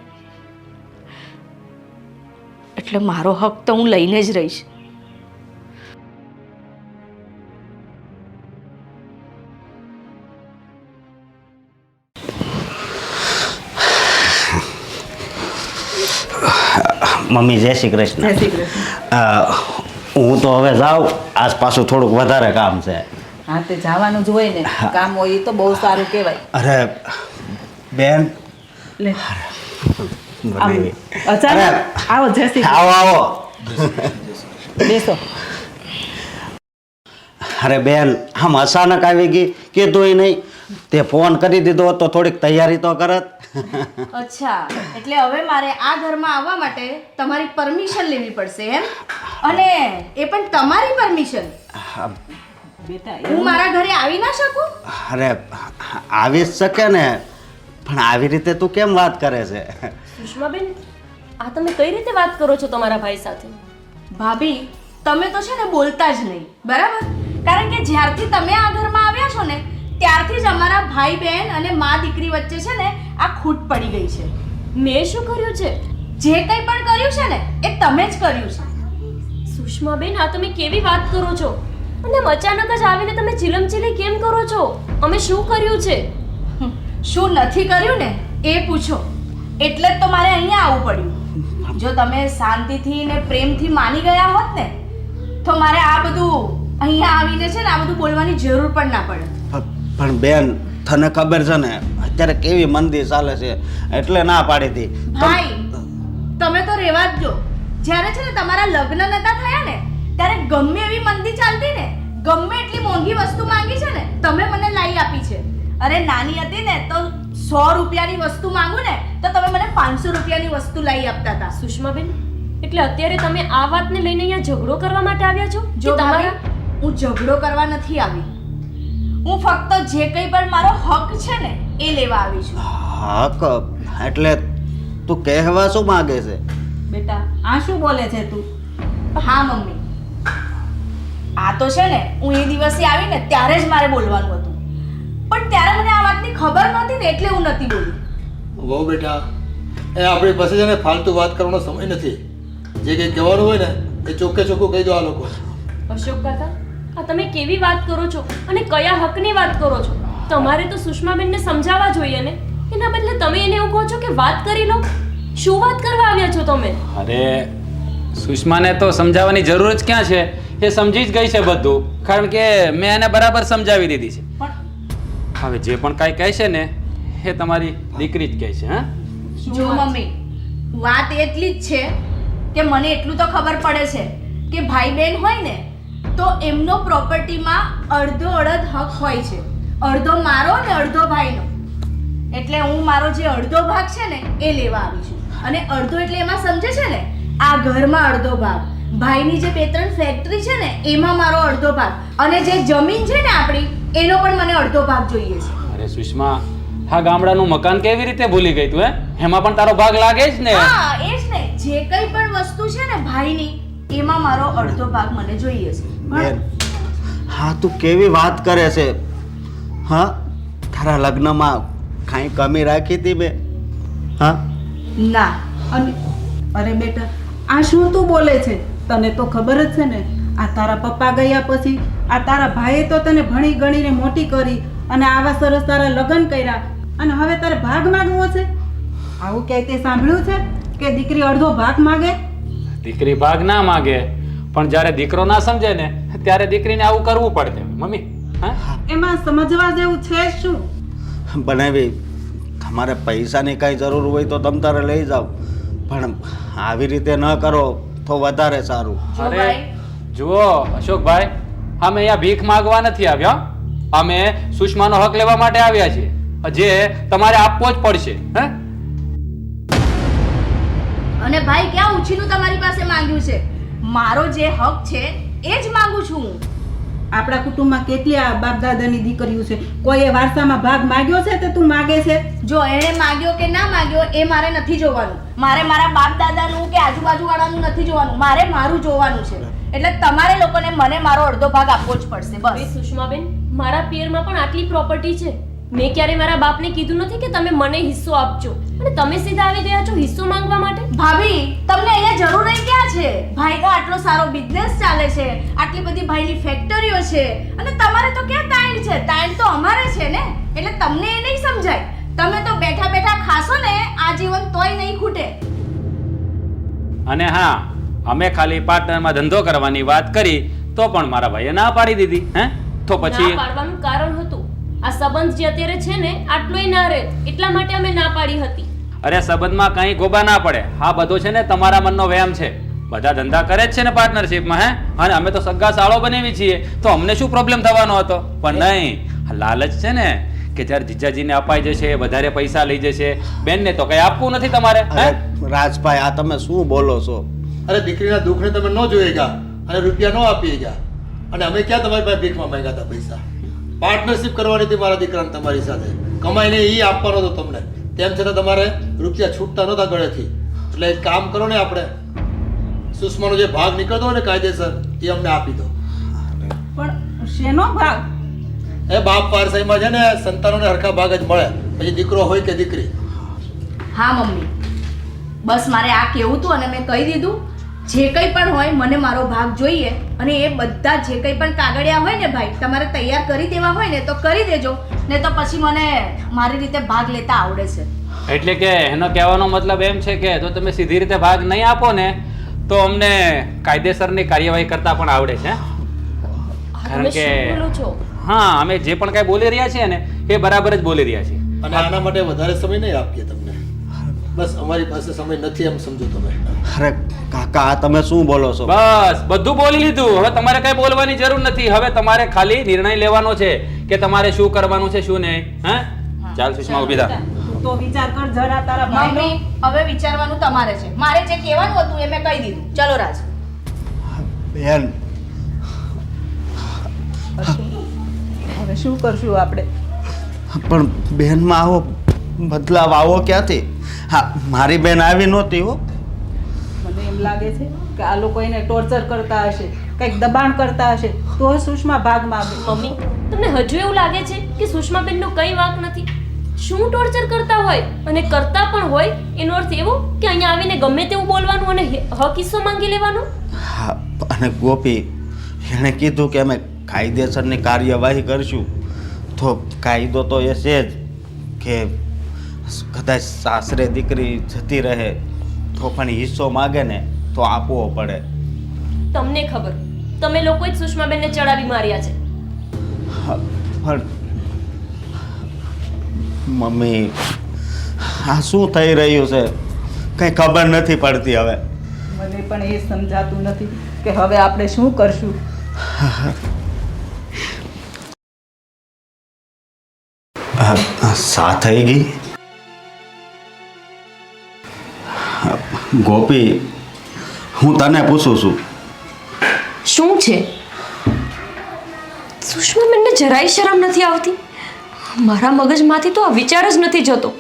એટલે મારો હક તો હું લઈને જ રહીશ. મમ્મી જય શ્રી કૃષ્ણ. જય શ્રી કૃષ્ણ. હું તો હવે જાઉં, આસપાસ થોડુંક વધારે કામ છે. હા તે જવાનું જ હોય ને, કામ હોય એ તો બહુ સારું કહેવાય. અરે બેન, લે બનેવી. અચાનક આવો. જય શ્રી આવો આવો. કૃષ્ણ. બેસો. અરે બેન, આમ અચાનક આવી ગઈ, કીધું નહીં. તે ફોન કરી દીધો તો થોડીક તૈયારી તો કરત. અચ્છા, એટલે હવે મારે આ ઘરમાં આવવા માટે તમારી પરમિશન લેવી પડશે એમ? અને એ પણ તમારી પરમિશન? બેટા હું મારા ઘરે આવી ના શકું? અરે આવી જ શકે ને, પણ આવી રીતે તું કેમ વાત કરે છે? સુષ્માબેન, આ તમે કઈ રીતે વાત કરો છો તમારા ભાઈ સાથે? ભાભી, તમે તો છે ને બોલતા જ નહીં, બરાબર? કારણ કે જ્યારથી તમે આ ઘરમાં આવ્યા છો ને ત્યારથી જ અમારા ભાઈ બહેન અને મા દીકરી વચ્ચે છે ને આ ખૂટ પડી ગઈ છે. મેં શું કર્યું છે? જે કંઈ પણ કર્યું છે ને એ તમે જ કર્યું છે. સુષ્માબેન, આ તમે કેવી વાત કરો છો? અને અચાનક જ આવીને તમે ચીલમચીલી કેમ કરો છો? અમે શું કર્યું છે? શું નથી કર્યું ને એ પૂછો, એટલે જ તો મારે અહીંયા આવવું પડ્યું. જો તમે શાંતિથી ને પ્રેમથી માની ગયા હોત ને તો મારે આ બધું અહીંયા આવીને છે ને આ બધું બોલવાની જરૂર પણ ના પડે. પણ બેન, તને ખબર છે ને અત્યારે કેવી મંદી ચાલે છે, એટલે ના પાડી હતી. ભાઈ, તમે તો રેવા જ જો. જ્યારે છે ને તમારા લગ્ન નતા થયા ને ત્યારે ગમે એવી મંદી ચાલતી ને, ગમે એટલી મોંઘી વસ્તુ માંગી છે ને તમે મને લાવી આપી છે. અરે નાની હતી ને તો 100 રૂપિયાની વસ્તુ માંગુ ને તો તમે મને 500 રૂપિયાની વસ્તુ લાવી આપતા હતા. સુષ્માબેન, એટલે અત્યારે તમે આ વાતને લઈને અહીંયા ઝઘડો કરવા માટે આવ્યા છો? જો તમારા હું ઝઘડો કરવા નથી આવી, હું ફક્ત જે કંઈ પણ મારો હક છે ને એ લેવા આવી છું. હક એટલે તું કહેવા શું માંગે છે? બેટા આ શું બોલે છે તું? હા મમ્મી, આ તો છે ને હું એ દિવસે આવી ને ત્યારે જ મારે બોલવાનું હતું, પણ ત્યારે મને આ વાતની ખબર નહોતી ને એટલે હું નથી બોલી. વહુ બેટા, એ આપણી પાસે છે ને ફાલતુ વાત કરવાનો સમય નથી. જે કંઈ કહેવાનું હોય ને એ ચોખ્ખે ચોખ્ખું કહી દો આ લોકો. અશોક કાકા, આ તમે કેવી વાત કરો છો અને કયા હકની વાત કરો છો? તમારે તો સુષ્માબેનને સમજાવવા જોઈએ ને, એના બદલે તમે એને એવું કહો છો કે વાત કરી લો. શું વાત કરવા આવ્યા છો તમે? અરે સુષ્માને તો સમજાવવાની જરૂર જ ક્યાં છે? એ સમજી જ ગઈ છે બધું, કારણ કે મેં એને બરાબર સમજાવી દીધી છે. પણ હવે જે પણ કાંઈ કહે છે ને એ તમારી દીકરી જ કહે છે. હા, જો મમ્મી, વાત એટલી જ છે કે મને એટલું તો ખબર પડે છે કે ભાઈ બહેન હોય ને તો એમનો પ્રોપર્ટીમાં અડધો અડધ હક હોય છે. અડધો મારો ને અડધો ભાઈનો. એટલે હું મારો જે અડધો ભાગ છે ને એ લેવા આવી છું. અને અડધો એટલે એમાં સમજે છે ને આ ઘરમાં અડધો ભાગ, ભાઈની જે 2-3 ફેક્ટરી છે ને એમાં મારો અડધો ભાગ, અને જે જમીન છે ને આપણી એનો પણ મને અડધો ભાગ જોઈએ છે. અરે સુષ્મા, હા ગામડાનું મકાન કેવી રીતે ભૂલી ગઈ તું? એમાં પણ તારો ભાગ લાગે જ ને? હા, એ જ ને. જે કંઈ પણ વસ્તુ છે ને ભાઈની એમાં મારો અડધો ભાગ મને જોઈએ છે. બેન, હા તું કેવી વાત કરે છે? હા, તારા લગ્નમાં કાંઈ કમી રાખી હતી મેં? હા, ના. અને અરે બેટા, આ શું તું બોલે છે? તને તો ખબર જ છે ને, આ તારા પપ્પા ગયા પછી આ તારા ભાઈએ તો તને ભણી ગણીને મોટી કરી અને આવા સરસ તારા લગ્ન કર્યા, અને હવે તારે ભાગ માંગવો છે? આવું ક્યાંય તે સાંભળ્યું છે કે દીકરી અડધો ભાગ માગે? દીકરી ભાગ ના માગે, પણ જ્યારે દીકરો ના સમજે ને ત્યારે દીકરીને આવું કરવું પડે મમ્મી. હા, એમાં સમજવા જેવું છે શું? બનાવી, તમારે પૈસાની કાંઈ જરૂર હોય તો તમ તારે લઈ જાઓ, પણ આવી રીતે ન કરો તો વધારે સારું. જો અરે ભાઈ, જુઓ અશોકભાઈ, અમે અહીંયા ભીખ માંગવા નથી આવ્યા, અમે સુષ્માનો હક લેવા માટે આવ્યા છીએ, જે તમારે આપવો જ પડશે. હે? અને ભાઈ ક્યાં ઉછીનું તમારી પાસે માંગ્યું છે? મારો જે હક છે એ જ માંગુ છું હું. આપણા કુટુંબમાં કેટલી આ બાપ દાદાની દીકરીઓ છે, કોઈએ વારસામાં ભાગ માગ્યો છે તે તું માગે છે? જો એણે માગ્યો કે ના માગ્યો એ મારે નથી જોવાનું. મારે મારા બાપ દાદાનું કે આજુબાજુ વાળાનું નથી જોવાનું, મારે મારું જોવાનું છે. એટલે તમારે લોકોને મને મારો અડધો ભાગ આપવો જ પડશે, હવે બસ. સુષ્માબેન, મારા પિયરમાં પણ આટલી પ્રોપર્ટી છે. મેં ક્યારે મારા બાપને કીધું નથી કે તમે મને હિસ્સો આપજો, અને તમે સીધા આવી ગયા છો હિસ્સો માંગવા માટે? ભાભી, તમને અહીંયા જરૂર નહીં ક્યાં છે? ભાઈ તો આટલો સારો બિઝનેસ ચાલે છે, આટલી બધી ભાઈની ફેક્ટરીઓ છે, અને તમારે તો ક્યાં તાઈડ છે? તાઈડ તો અમારે છે ને. એટલે તમને એ નહીં સમજાય. તમે તો બેઠા બેઠા ખાશો ને આજીવન તોય નહીં ખૂટે. અને હા, અમે ખાલી પાર્ટનરમાં ધંધો કરવાની વાત કરી તો પણ મારા ભાઈએ ના પાડી દીધી. હે? તો પછી ના પાડવાનું કારણ હતું આ સંબંધ જે અત્યારે છે ને આટલોય ના રહે, એટલા માટે અમે ના પાડી હતી. અરે સંબંધમાં કંઈ ગોબા ના પડે. હા, બધો છે ને તમારા મનનો વહેમ છે. બધા ધંધા કરે જ છે ને પાર્ટનરશિપમાં. હે? અને અમે તો સગા સાળો બનાવી છીએ, તો અમને શું પ્રોબ્લેમ થવાનો હતો? પણ નહીં, લાલચ છે ને કે જ્યારે જીજાજીને અપાઈ જશે, વધારે પૈસા લઈ જશે, બેનને તો કંઈ આપવું નથી તમારે. હે? અરે રાજભાઈ, આ તમે શું બોલો છો? અરે દીકરીના દુઃખને તમે ન જોઈ ગયા અને રૂપિયા ન આપી ગયા, અને અમે ક્યાં તમારી પાસે ભીખમાં માંગ્યા હતા પૈસા? પાર્ટનરશિપ કરવાની હતી મારા દીકરાને તમારી સાથે, કમાઈને એ આપવાનો હતો તમને, તેમ છતાં તમારે રૂપિયા છૂટતા નહોતા ગળેથી. એટલે એક કામ કરો ને, આપણે સુષ્માનો જે ભાગ નીકળતો હોય ને કાયદેસર, એ અમને આપી દો. પણ શેનો ભાગ? એ બાપ વારસાઈમાં છે ને સંતાનોને હરખા ભાગ જ મળે, પછી દીકરો હોય કે દીકરી. હા મમ્મી, બસ મારે આ કહેવું હતું અને મેં કહી દીધું. જે કંઈ પણ હોય મને મારો ભાગ જોઈએ, અને એ બધા જે કંઈ પણ કાગળિયા હોય ને ભાઈ, તમારે તૈયાર કરી દેવા હોય ને તો કરી દેજો, ને તો પછી મને મારી રીતે ભાગ લેતા આવડે છે. એટલે કે એનો કહેવાનો મતલબ એમ છે કે જો તમે સીધી રીતે ભાગ નહીં આપો ને તો અમને કાયદેસરની કાર્યવાહી કરતા પણ આવડે છે. કારણ તમે કે શું બોલો છો? હા, અમે જે પણ કાંઈ બોલી રહ્યા છીએ ને એ બરાબર જ બોલી રહ્યા છીએ. અને આના માટે વધારે સમય નહીં આપીએ તમને, બસ અમારી પાસે સમય નથી એમ સમજો તમે. અરે કાકા, આ તમે શું બોલો છો? બસ બધું બોલી લીધું. હવે તમારે કઈ બોલવાની જરૂર નથી. હવે તમારે ખાલી નિર્ણય લેવાનો છે કે તમારે શું કરવાનું છે, શું નહીં. હે? ચાલ સુષ્મા, ઊભી થા. તું તો વિચાર કર જરા તારા ભાઈનો. મમ્મી, હવે વિચારવાનું તમારે છે. મારે જે કહેવાનું હતું એ મેં કહી દીધું. ચલો રાજ. બેન, હવે શું કરશું આપણે? પણ બેનમાં આવો બદલાવ આવો ક્યાંથી? હા, મારી બેન આવી નહોતી હો. મને એમ લાગે છે કે આ લોકો એને ટોર્ચર કરતા હશે, કંઈક દબાણ કરતા હશે, તો સુષ્મા ભાગ માગે. મમ્મી, તમને હજુ એવું લાગે છે કે સુષ્માબેનનો કંઈ વાંક નથી? શું ટોર્ચર કરતા હોય, અને કરતા પણ હોય એનો અર્થ એવો કે અહીંયા આવીને ગમે તેવું બોલવાનું અને હક હિસ્સો માંગી લેવાનો? હા, અને ગોપી, એણે કીધું કે અમે કાયદેસરની કાર્યવાહી કરશું, તો કાયદો તો એ છે જ કે કદાચ સાસરે દીકરી જતી રહે તો પણ હિસ્સો માગે ને તો આપવો પડે. તમને ખબર, તમે લોકોએ જ સુષ્માબેનને ચડાવી માર્યા છે. પણ મમ્મી, આ શું થઈ રહ્યું છે? કંઈ ખબર નથી પડતી હવે. મને પણ એ સમજાતું નથી કે હવે આપણે શું કરશું. સા થઈ ગઈ. ગોપી, હું તને પૂછું છું, શું છે? સુષ્માબેનને જરાય શરમ નથી આવતી? મારા મગજમાંથી તો આ વિચાર જ નથી જતો.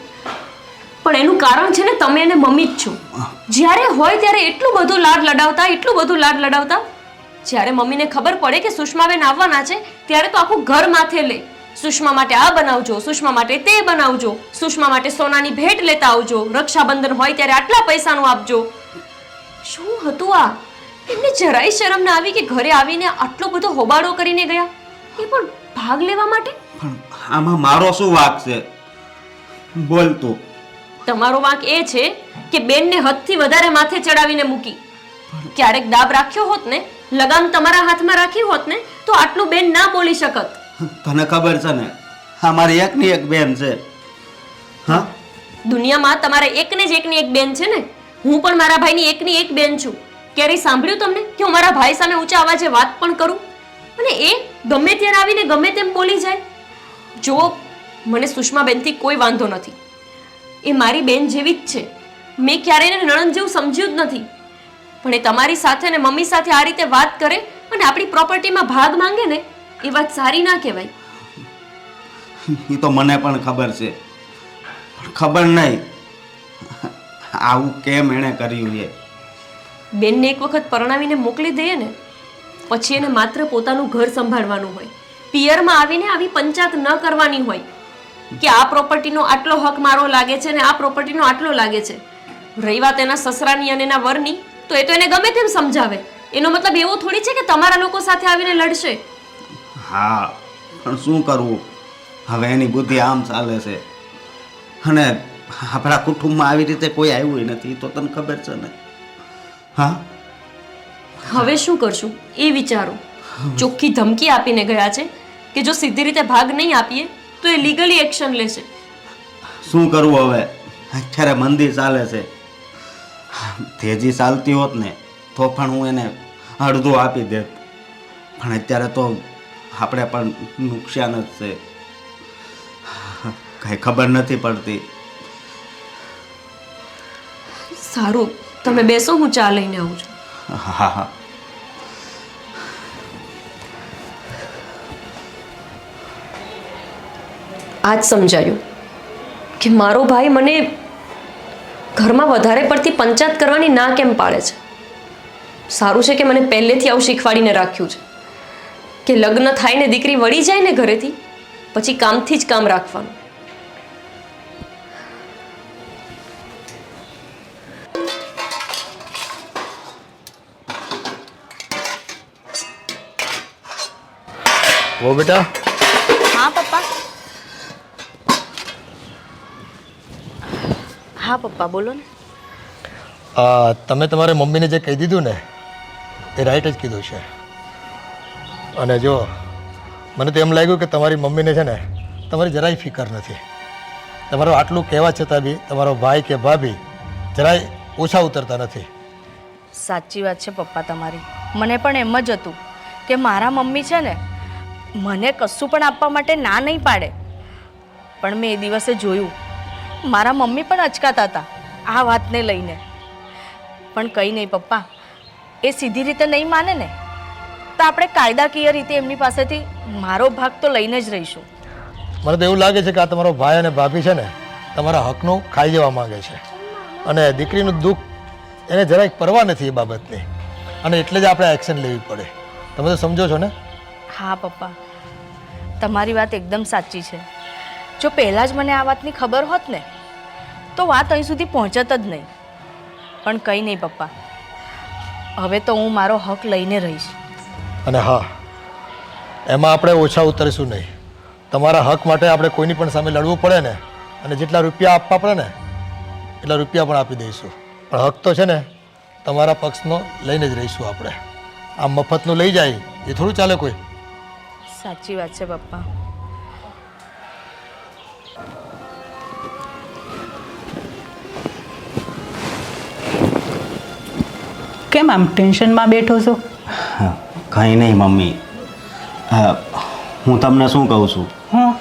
પણ એનું કારણ છે ને તમે અને મમ્મી જ છો. જ્યારે હોય ત્યારે એટલું બધું લાડ લડાવતા, જ્યારે મમ્મીને ખબર પડે કે સુષ્માબેન આવવાના છે ત્યારે તો આખું ઘર માથે લે સુષ્મા માટે આ બનાવજો, સુષ્મા માટે તે બનાવજો, સુષ્મા માટે સોનાની ભેટ લેતા આવજો, રક્ષાબંધન હોય ત્યારે આટલા પૈસાનું આપજો. શું હતું આ? એમને જરાય શરમ ના આવી કે ઘરે આવીને આટલો બધો હોબાળો કરીને ગયા, એ પણ ભાગ લેવા માટે? પણ આમાં મારો શું વાંક છે? બોલ તું. તમારો વાંક એ છે કે બેનને હદથી વધારે માથે ચડાવીને મૂકી. ક્યારેક દાબ રાખ્યો હોત ને, લગામ તમારા હાથમાં રાખી હોત ને, તો આટલું બેન ના બોલી શકત. તને ખબર છે ને, આ મારી એકની એક બેન છે. હા, દુનિયામાં તમારે એકને જ એકની એક બેન છે ને. હું પણ મારા ભાઈની એકની એક બેન છું. ક્યારેય સાંભળ્યું તમને કે હું મારા ભાઈ સામે ઊંચા અવાજે વાત પણ કરું? અને એ ગમે ત્યારે આવીને ગમે તેમ બોલી જાય. જો મને સુષ્માબેનથી કોઈ વાંધો નથી, એ મારી બેન જેવી જ છે. મેં ક્યારેય એને નણંદ જેવું સમજ્યું જ નથી. પણ એ તમારી સાથે ને મમ્મી સાથે આ રીતે વાત કરે અને આપણી પ્રોપર્ટીમાં ભાગ માંગે ને, એ વાત સારી ના કહેવાય. એ તો મને પણ ખબર છે, પણ ખબર નહીં આવું કેમ એણે કર્યું છે. બેનને એક વખત પરણાવીને મોકલી દઈએ ને, પછી એને માત્ર પોતાનું ઘર સંભાળવાનું હોય. પિયરમાં આવીને આવી પંચાયત ન કરવાની હોય કે આ પ્રોપર્ટીનો આટલો હક મારો લાગે છે ને આ પ્રોપર્ટીનો આટલો લાગે છે. રહી વાત એના સસરાની અને એના વરની, તો એ તો એને ગમે તેમ સમજાવે. એનો મતલબ એવો થોડી છે કે તમારા લોકો સાથે આવીને લડશે. હા, પણ શું કરવું હવે? એની બુદ્ધિ આમ ચાલે છે, અને આપણા કુટુંબમાં આવી રીતે કોઈ આવ્યું નથી, તો તને ખબર છે ને. હા, હવે શું કરશું એ વિચારો. ચોખ્ખી ધમકી આપીને ગયા છે કે જો સીધી રીતે ભાગ નહીં આપીએ તો એ લીગલી એક્શન લેશે. શું કરવું હવે? અત્યારે મંદી ચાલે છે. તેજી ચાલતી હોત ને તો પણ હું એને અડધું આપી દેત, પણ અત્યારે તો આપણે પણ નુકસાન જ છે. કઈ ખબર નથી પડતી. સારું, તમે બેસો, હું ચા લઈને આવું છું. હા હા. આજ સમજાયું કે મારો ભાઈ મને ઘરમાં વધારે પડતી પંચાયત કરવાની ના કેમ પાડે છે. સારું છે કે મને પહેલેથી આવું શીખવાડીને રાખ્યું છે કે લગ્ન થાય ને દીકરી વળી જાય ને ઘરેથી, પછી કામથી જ કામ રાખવાનું. વો બેટા, હા પપ્પા. હા પપ્પા, બોલો ને. તમે તમારે મમ્મીને જે કહી દીધું ને એ રાઈટ જ કીધું છે. અને જો મને તો એમ લાગ્યું કે તમારી મમ્મીને છે ને તમારી જરાય ફિકર નથી. તમારું આટલું કહેવા છતાં બી તમારો ભાઈ કે ભાભી જરાય ઓછા ઉતરતા નથી. સાચી વાત છે પપ્પા તમારી. મને પણ એમ જ હતું કે મારા મમ્મી છે ને મને કશું પણ આપવા માટે ના નહીં પાડે. પણ મેં એ દિવસે જોયું મારા મમ્મી પણ અચકાતા હતા આ વાતને લઈને. પણ કંઈ નહીં પપ્પા, એ સીધી રીતે નહીં માને ને તો આપણે કાયદાકીય રીતે એમની પાસેથી મારો ભાગ તો લઈને જ રહીશું. મને તો એવું લાગે છે કે આ તમારો ભાઈ અને ભાભી છે ને તમારા હકનું ખાઈ જવા માંગે છે. અને દીકરીનું દુઃખ એને જરાય પરવા નથી એ બાબતની, અને એટલે જ આપણે એક્શન લેવી પડે. તમે તો સમજો છો ને? હા પપ્પા, તમારી વાત એકદમ સાચી છે. જો પહેલાં જ મને આ વાતની ખબર હોત ને તો વાત અહીં સુધી પહોંચત જ નહીં. પણ કંઈ નહીં પપ્પા, હવે તો હું મારો હક લઈને રહીશ. અને હા, એમાં આપણે ઓછા ઉતરીશું નહીં. તમારા હક માટે આપણે કોઈની પણ સામે લડવું પડે ને, અને જેટલા રૂપિયા આપવા પડે ને એટલા રૂપિયા પણ આપી દઈશું. પણ હક તો છે ને તમારા પક્ષનો લઈને જ રહીશું આપણે. આમ મફતનું લઈ જાય એ થોડું ચાલે કોઈ. સાચી વાત છે પપ્પા. કેમ આમ ટેન્શનમાં બેઠો છો? કંઈ નહીં મમ્મી. હું તમને શું કહું છું હા,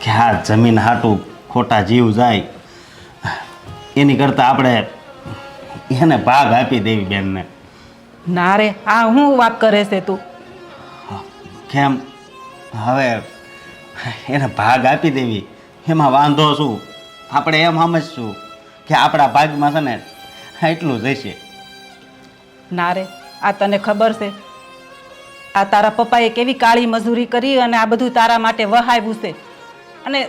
કે આ જમીન હાટું ખોટા જીવ જાય એની કરતાં આપણે એને ભાગ આપી દેવી બેનને. ના રે, આ હું વાત કરે છે તું? કેમ હવે એને ભાગ આપી દેવી એમાં વાંધો શું? આપણે એમ સમજશું કે આપણા ભાગમાં છે ને એટલું જ હશે. ના રે, આ તને ખબર છે આ તારા પપ્પાએ કેવી કાળી મજૂરી કરી અને આ બધું તારા માટે વહાવ્યું છે. અને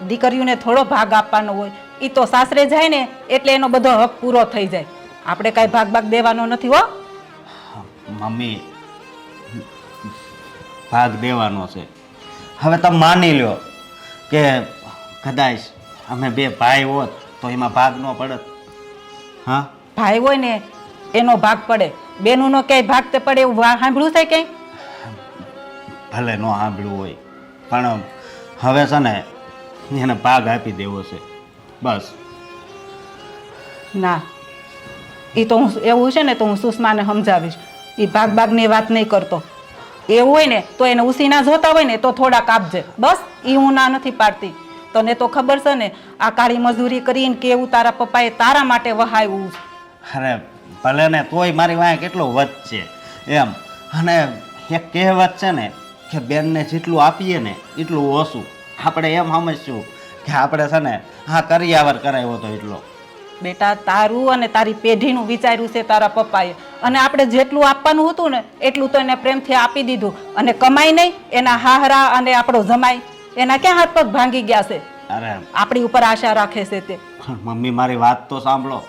દીકરીઓને થોડો ભાગ આપવાનો હોય, એ તો સાસરે જાય ને એટલે એનો બધો હક પૂરો થઈ જાય. આપણે કાંઈ ભાગ દેવાનો નથી હો. મમ્મી, ભાગ દેવાનો છે. હવે તમે માની લો કે કદાચ અમે બે ભાઈ હોત તો એમાં ભાગ ન પડત. હા, ભાઈ હોય ને એનો ભાગ પડે, બેનોનો ક્યાંય ભાગ તે પડે એવું સાંભળ્યું છે ક્યાંય? ભલે ન સાંભળ્યું હોય પણ હવે છે ને એને ભાગ આપી દેવો છે બસ. ના, એ તો હું એવું છે ને તો હું સુષ્માને સમજાવીશ. એ ભાગની વાત નહીં કરતો. એવું હોય ને તો એને ઉસીના જોતા હોય ને તો થોડાક આપજે બસ. એ હું ના નથી પાડતી. તને તો ખબર છે ને આ કાળી મજૂરી કરીને કેવું તારા પપ્પાએ તારા માટે વહાવ્યું. અરે ભલે ને તોય મારી વાંહે કેટલો વધ છે એમ. અને એક કહેવત છે ને કે બેનને જેટલું આપીએ ને એટલું ઓછું. આપણે એમ સમજશું કે આપણે છે ને હા કરિયાવર કરાવ્યો તો એટલો. બેટા, તારું અને તારી પેઢીનું વિચાર્યું છે તારા પપ્પાએ, અને આપણે જેટલું આપવાનું હતું ને એટલું તો એને પ્રેમથી આપી દીધું. અને કમાઈ નહીં એના હાહરા અને આપણો જમાઈ એના ક્યાં હાથ પગ ભાંગી ગયા છે? અરે આપણી ઉપર આશા રાખે છે તે. મમ્મી મારી વાત તો સાંભળો.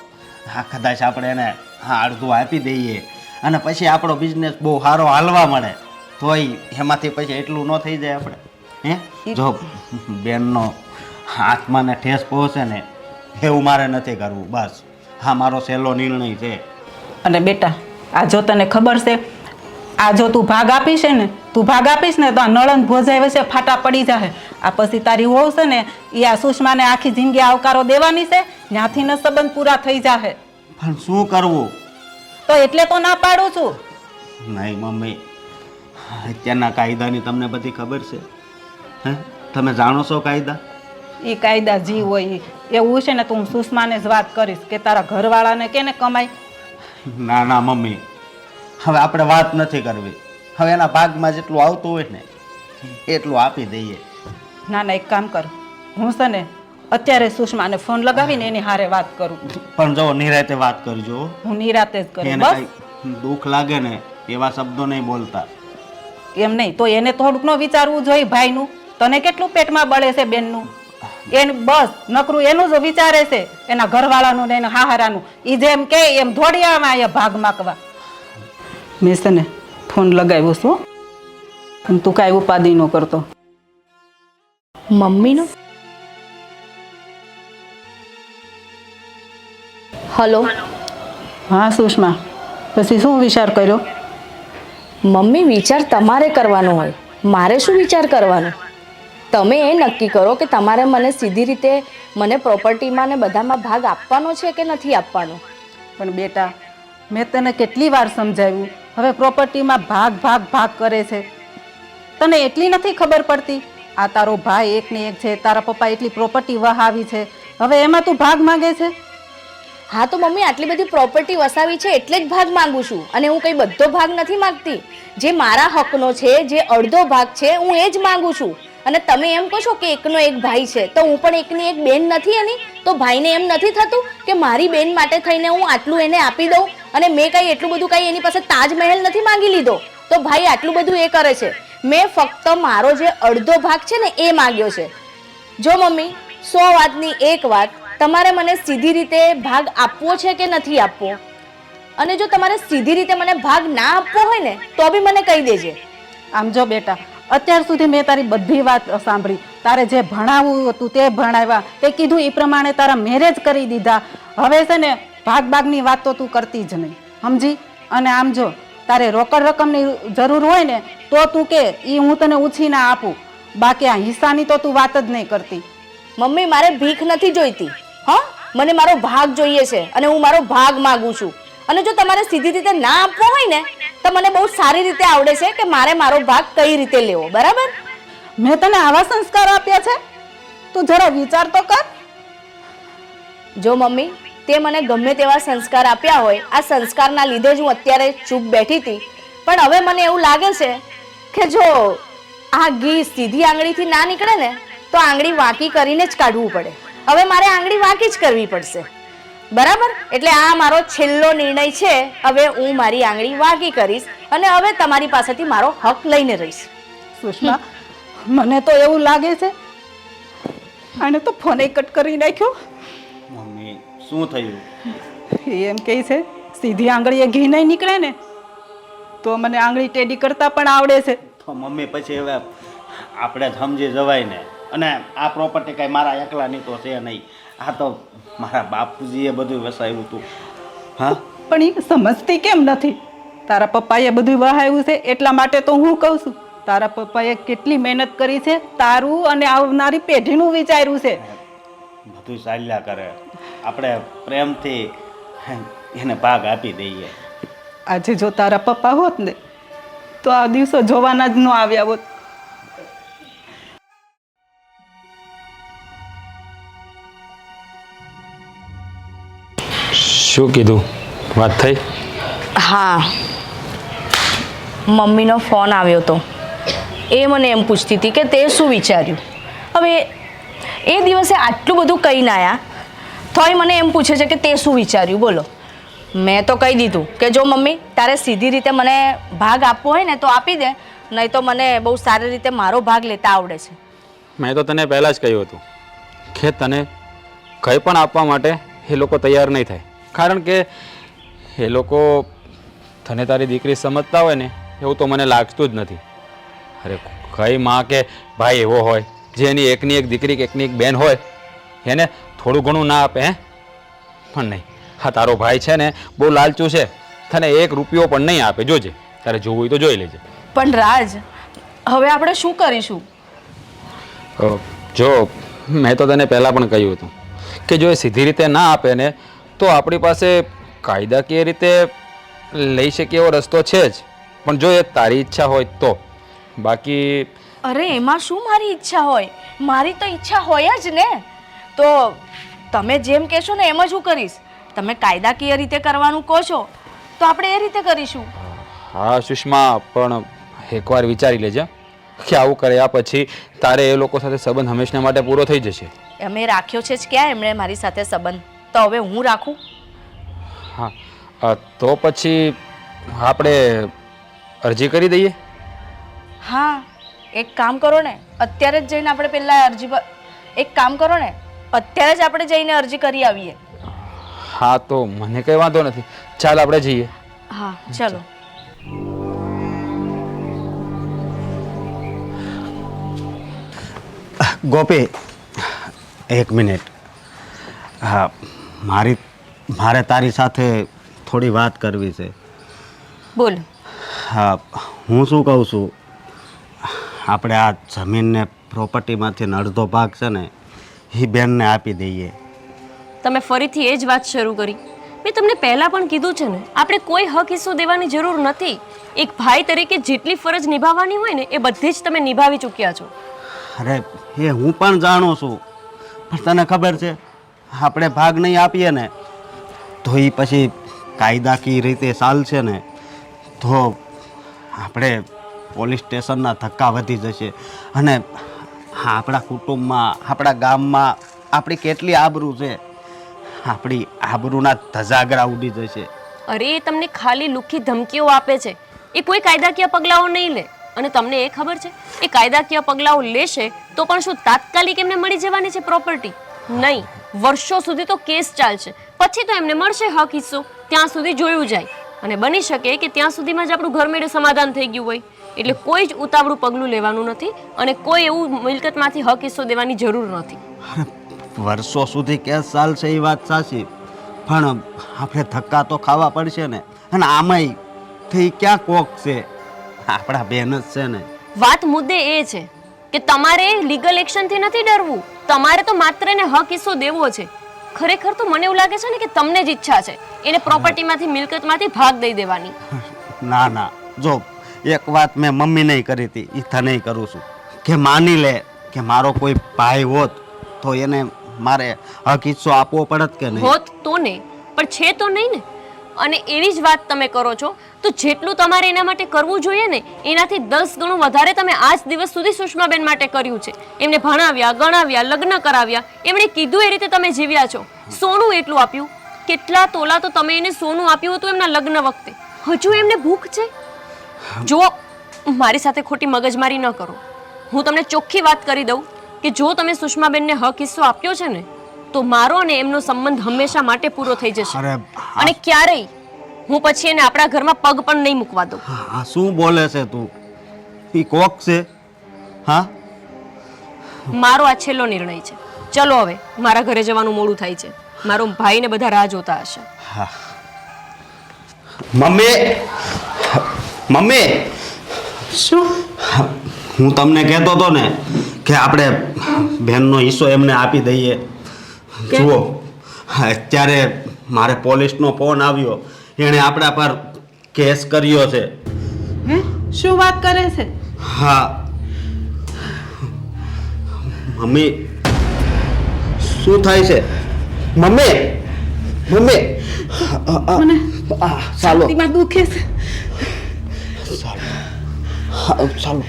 હા, કદાચ આપણે એને હા અડધું આપી દઈએ અને પછી આપણો બિઝનેસ બહુ સારો હાલવા મળે તોય એમાંથી પછી એટલું ન થઈ જાય આપણે. હે, જો બેનનો આત્માને ઠેસ પહોંચે ને એવું મારે નથી કરવું બસ. હા, મારો સહેલો નિર્ણય છે. અને બેટા, આ જો તને ખબર છે, આ જો તું ભાગ આપીશ ને તો આ નળન ભોજાઈ વચ્ચે ફાટા પડી જાય. આ પછી તારી વહુ છે ને એ આ સુષ્માને આખી જિંદગી આવકારો દેવાની છે, ત્યાંથી ન સંબંધ પૂરા થઈ જાય. પણ શું કરવું? તો એટલે તો ના પાડું છું. નહીં મમ્મી, અત્યારના કાયદાની તમને બધી ખબર છે. હે, તમે જાણો છો કાયદા? એ કાયદા જી હોય ઈ. એવું છે ને તો હું સુષ્માને જ વાત કરીશ કે તારા ઘરવાળાને કેને કમાય. ના ના મમ્મી, હવે આપણે વાત નથી કરવી. હવે એના ભાગમાં જેટલું આવતું હોય ને એટલું આપી દઈએ. ના ના, એક કામ કર, હું છે ને અત્યારે સુષ્માને ફોન લગાવીને એની હારે વાત કરું. પણ જો નિરાતે વાત કરજો. હું નિરાતે જ કરું એને બસ. કઈ દુઃખ લાગે ને એવા શબ્દો નહીં બોલતા. એમ નહીં તો એને થોડુંક ન વિચારવું જોઈએ ભાઈનું. તને કેટલું પેટમાં બળે છે બેનનું? એને બસ નકરું એનું જ વિચારે છે, એના ઘરવાળાનું ને એના હાહારાનું. એ જેમ કે એમ દોડી આવા અહીંયા ભાગ માગવા. મેં છે ને ફોન લગાવ્યો છું અને તું કાંઈ ઉપાધિ ન કરતો. મમ્મીનો હલો. હા સુષ્મા, પછી શું વિચાર કર્યો? મમ્મી, વિચાર તમારે કરવાનો હોય, મારે શું વિચાર કરવાનો? તમે એ નક્કી કરો કે તમારે મને સીધી રીતે મને પ્રોપર્ટીમાં ને બધામાં ભાગ આપવાનો છે કે નથી આપવાનો. પણ બેટા, મેં તને કેટલી વાર સમજાવ્યું, હવે પ્રોપર્ટીમાં ભાગ કરે છે. તને એટલી નથી ખબર પડતી? આ તારો ભાઈ એકને એક છે, તારા પપ્પા એટલી પ્રોપર્ટી વહાવી છે, હવે એમાં તું ભાગ માંગે છે? હા તો મમ્મી, આટલી બધી પ્રોપર્ટી વસાવી છે એટલે જ ભાગ માંગુ છું. અને હું કંઈ બધો ભાગ નથી માંગતી. જે મારા હકનો છે, જે અડધો ભાગ છે, હું એ જ માંગુ છું. અને તમે એમ કહો છો કે એકનો એક ભાઈ છે, તો હું પણ એકની એક બેન નથી એની? તો ભાઈને એમ નથી થતું કે મારી બેન માટે થઈને હું આટલું એને આપી દઉં? અને મેં કંઈ એટલું બધું કંઈ એની પાસે તાજમહેલ નથી માંગી લીધો, તો ભાઈ આટલું બધું એ કરે છે. મેં ફક્ત મારો જે અડધો ભાગ છે ને એ માંગ્યો છે. જો મમ્મી, 100 વાતની એક વાત, તમારે મને સીધી રીતે ભાગ આપવો છે કે નથી આપવો? અને જો તમારે સીધી રીતે મને ભાગ ના આપવો હોય ને તો બી મને કહી દેજે. આમ જો બેટા, અત્યાર સુધી મેં તારી બધી વાત સાંભળી. તારે જે ભણાવવું હતું તે ભણાવ્યા, તે કીધું એ પ્રમાણે તારા મેરેજ કરી દીધા. હવે છે ને ભાગની વાત તો તું કરતી જ નહીં, સમજી? અને આમ જો તારે રોકડ રકમની જરૂર હોય ને તો તું કે, એ હું તને ઉછીના આપું. બાકી આ હિસ્સાની તો તું વાત જ નહીં કરતી. મમ્મી, મારે ભીખ નથી જોઈતી. હા, મને મારો ભાગ જોઈએ છે અને હું મારો ભાગ માંગુ છું. અને જો તમારે સીધી રીતે ના આપવો હોય ને તો મને બહુ સારી રીતે આવડે છે કે મારે મારો ભાગ કઈ રીતે લેવો. બરાબર? મેં તને આવા સંસ્કાર આપ્યા છે? તું જરા વિચાર તો કર. જો મમ્મી, તે મને ગમે તેવા સંસ્કાર આપ્યા હોય, આ સંસ્કારના લીધે જ હું અત્યારે ચૂપ બેઠી હતી. પણ હવે મને એવું લાગે છે કે જો આ ઘી સીધી આંગળીથી ના નીકળે ને તો આંગળી વાંકી કરીને જ કાઢવું પડે. હવે મારે આંગળી વાંકી જ કરવી પડશે. બરાબર? એટલે આ મારો છેલ્લો નિર્ણય છે. હવે હું મારી આંગળી વાંકી કરીશ અને હવે તમારી પાસેથી મારો હક લઈને રહીશ. સુષ્મા, મને તો એવું લાગે છે આને તો ફોને કટ કરી નાખ્યો. મમ્મી શું થયું? એ એમ કહે છે સીધી આંગળીએ ઘી નહીં નીકળે ને તો મને આંગળી ટેડી કરતા પણ આવડે છે. તો મમ્મી પછી હવે આપણે જ સમજી જવાય ને. અને આ પ્રોપર્ટી કાંઈ મારા એકલાની તો છે નહીં, આ તો મારા બાપુજીએ બધું વસાવ્યું હતું. હા, પણ એ સમજતી કેમ નથી? તારા પપ્પાએ બધું વહાવ્યું છે એટલા માટે તો હું કહું છું. તારા પપ્પાએ કેટલી મહેનત કરી છે, તારું અને આવનારી પેઢીનું વિચાર્યું છે. બધું ચાલ્યા કરે, આપણે પ્રેમથી એને ભાગ આપી દઈએ. આજે જો તારા પપ્પા હોત ને તો આ દિવસો જોવાના જ ન આવ્યા હોત. શું કીધું? વાત થઈ? હા, મમ્મીનો ફોન આવ્યો હતો. એ મને એમ પૂછતી હતી કે તે શું વિચાર્યું. હવે એ દિવસે આટલું બધું કહીને આવ્યા તોય મને એમ પૂછે છે કે તે શું વિચાર્યું. બોલો, મેં તો કહી દીધું કે જો મમ્મી તારે સીધી રીતે મને ભાગ આપવો હોય ને તો આપી દે, નહીં તો મને બહુ સારી રીતે મારો ભાગ લેતા આવડે છે. મેં તો તને પહેલાં જ કહ્યું હતું કે તને કંઈ પણ આપવા માટે એ લોકો તૈયાર નહીં થાય, કારણ કે એ લોકો તને તારી દીકરી સમજતા હોય ને એવું તો મને લાગતું જ નથી. અરે કઈ માં કે ભાઈ એવો હોય જે એની એકની એક દીકરી કે એકની એક બેન હોય એને થોડું ઘણું ના આપે? પણ નહીં, હા તારો ભાઈ છે ને બહુ લાલચું છે, તને 1 રૂપિયો પણ નહીં આપે. જોજે, તારે જોવું હોય તો જોઈ લેજે. પણ રાજ, હવે આપણે શું કરીશું? જો મેં તો તને પહેલાં પણ કહ્યું હતું કે જો એ સીધી રીતે ના આપે ને તો આપણી પાસે કાયદાકીય રીતે લઈ શકીએ એવો રસ્તો છે જ, પણ જો એ તારી ઈચ્છા હોય તો. બાકી અરે એમાં શું મારી ઈચ્છા હોય? મારી તો ઈચ્છા હોય જ ને. તો તમે જેમ કહેશો ને એમ જ હું કરીશ. તમે કાયદાકીય રીતે કરવાનું કહો છો તો આપણે એ રીતે કરીશું. હા સુષ્મા, પણ એકવાર વિચારી લેજે કે આવું કર્યા પછી તારે એ લોકો સાથે સંબંધ હંમેશા માટે પૂરો થઈ જશે. અમે રાખ્યો છે જ ક્યાં એમણે મારી સાથે સંબંધ? તો હવે હું રાખું? હા, તો પછી આપણે અરજી કરી દઈએ. હા, એક કામ કરો ને, અત્યારે જ જઈને આપણે પહેલાં અરજી પર એક કામ કરો ને, અત્યારે જ આપણે જઈને અરજી કરી આવીએ. હા, તો મને કંઈ વાંધો નથી, ચાલ આપણે જઈએ. હા ચલો. ગોપી, 1 મિનિટ. હા, મારે તારી સાથે થોડી વાત કરવી છે. બોલ. હા, હું શું કહું છું, આપણે આ જમીનને પ્રોપર્ટીમાંથી અડધો ભાગ છે ને એ બેનને આપી દઈએ. તમે ફરીથી એ જ વાત શરૂ કરી. મેં તમને પહેલાં પણ કીધું છે ને, આપણે કોઈ હક હિસ્સો દેવાની જરૂર નથી. એક ભાઈ તરીકે જેટલી ફરજ નિભાવવાની હોય ને એ બધી જ તમે નિભાવી ચૂક્યા છો. અરે એ હું પણ જાણું છું, પણ તને ખબર છે આપણે ભાગ નહીં આપીએ ને તો એ પછી કાયદાકીય રીતે ચાલશે ને તો આપણે પોલીસ સ્ટેશનના ધક્કા વધી જશે અને આપણા કુટુંબમાં, આપણા ગામમાં આપણી કેટલી આબરૂ છે, આપણી આબરૂના ધજાગરા ઉડી જશે. અરે એ તમને ખાલી લુખ્ખી ધમકીઓ આપે છે, એ કોઈ કાયદાકીય પગલાઓ નહીં લે. અને તમને એ ખબર છે એ કાયદાકીય પગલાઓ લેશે તો પણ શું તાત્કાલિક એમને મળી જવાની છે પ્રોપર્ટી? નહીં, વર્ષો સુધી તો કેસ ચાલશે, પછી તો એમને મળશે હક હિસ્સો. ત્યાં સુધી જોયું જાય અને બની શકે કે ત્યાં સુધીમાં જ આપણું ઘરમેળે સમાધાન થઈ ગયું હોય. એટલે કોઈ જ ઉતાવળું પગલું લેવાનું નથી અને કોઈ એવું મિલકતમાંથી હક હિસ્સો દેવાની જરૂર નથી. વર્ષો સુધી કેસ ચાલશે એ વાત સાચી, પણ આપણે ધક્કા તો ખાવા પડશે ને. અને આમાંય થઈ ક્યાં કોક છે, આપણા બેન જ છે ને. વાત મુદ્દે એ છે કે તમારે લીગલ એક્શનથી નથી ડરવું, તમારે તો માત્ર એને હક હિસ્સો દેવો છે. ખરેખર તો મને એવું લાગે છે ને કે તમને જ ઈચ્છા છે એને પ્રોપર્ટીમાંથી, મિલકતમાંથી ભાગ દઈ દેવાની. ના ના, જો એક વાત મેં મમ્મી નહીં કરી હતી એ તને કરું છું કે માની લે કે મારો કોઈ ભાઈ હોત તો એને મારે હક હિસ્સો આપવો પડત કે નહીં? હોત તો ને, પણ છે તો નહીં ને. અને એવી જ વાત તમે કરો છો તો જેટલું તમારે એના માટે કરવું જોઈએ ને એનાથી 10 ગણું વધારે તમે આજ દિવસ સુધી સુષ્માબેન માટે કર્યું છે. એમને ભણાવ્યા, ગણાવ્યા, લગ્ન કરાવ્યા, એમણે કીધું એ રીતે તમે જીવ્યા છો. સોનું એટલું આપ્યું, કેટલા તોલા તો તમે એને સોનું આપ્યું હતું એમના લગ્ન વખતે. હજુ એમને ભૂખ છે? જુઓ, મારી સાથે ખોટી મગજમારી ન કરો. હું તમને ચોખ્ખી વાત કરી દઉં કે જો તમે સુષ્માબેનને હક હિસ્સો આપ્યો છે ને તો મારો અને એમનો સંબંધ હંમેશા માટે પૂરો થઈ જશે. અરે અને ક્યારેય હું પછી એને આપણા ઘરમાં પગ પણ નહીં મૂકવા દઉં. હા, શું બોલે છે તું? ઈ કોક છે? હા, મારો આ છેલ્લો નિર્ણય છે. ચલો હવે, મારા ઘરે જવાનું મોડું થાય છે. મારો ભાઈ ને બધા રાહ જોતા હશે. મમ્મી, મમ્મી, શું? હું તમને કહેતો હતો ને કે આપણે બહેનનો હિસ્સો એમને આપી દઈએ. જુઓ, અત્યારે મારે પોલીસનો ફોન આવ્યો, એણે આપણા પર કેસ કર્યો છે. હે, શું વાત કરે છે? હા મમ્મી, શું થાય છે? મમ્મી, મમ્મી, મને ચાલો છાતીમાં દુખે છે. ચાલો.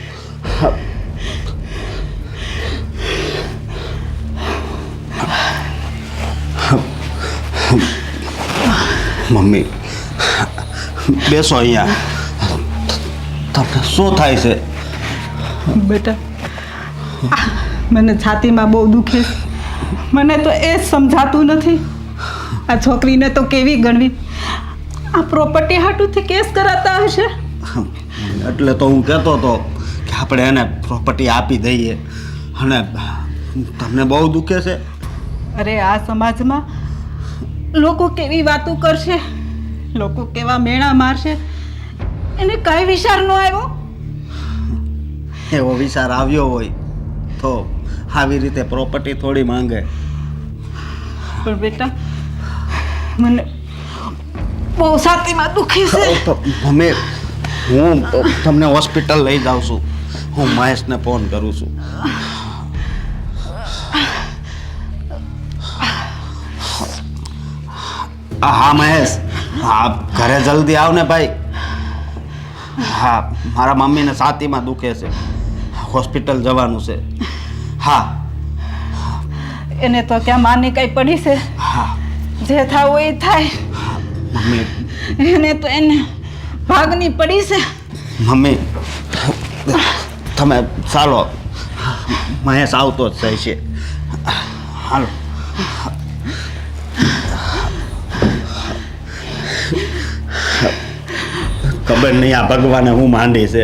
મમ્મી, બેસો અહીંયા. તમને શું થાય છે? બેટા, મને છાતીમાં બહુ દુખે છે. મને તો એ જ સમજાતું નથી. આ છોકરીને તો કેવી ગણવી. આ પ્રોપર્ટી હાટુથી કેસ કરાતા હશે. એટલે તો હું કહેતો હતો કે આપણે એને પ્રોપર્ટી આપી દઈએ. અને તમને બહુ દુખે છે? અરે આ સમાજમાં લોકો કેવી વાતો કરશે, લોકો કેવા મેણા મારશે, એને કઈ વિચાર ન આવ્યો? એવો વિચાર આવ્યો હોય તો આવી રીતે પ્રોપર્ટી થોડી માંગે. પણ બેટા, મને બહુ છાતીમાં દુખી છે. તો મમ્મી, હું તમને હોસ્પિટલ લઈ જાઉં છું. હું મહેશને ફોન કરું છું. હા મહેશ, હા ઘરે જલ્દી આવ ને ભાઈ. હા, મારા મમ્મીને છાતીમાં દુખે છે, હોસ્પિટલ જવાનું છે. હા એને તો ક્યાં માની કઈ પડી છે? હા જે થાવું એ થાય. મમ્મી, એને તો એને ભાગની પડી છે. મમ્મી તમે ચાલો, મહેશ આવતો જ જાય છે. હાલો. ખબર નહીં આ ભગવાને હું માંડી છે.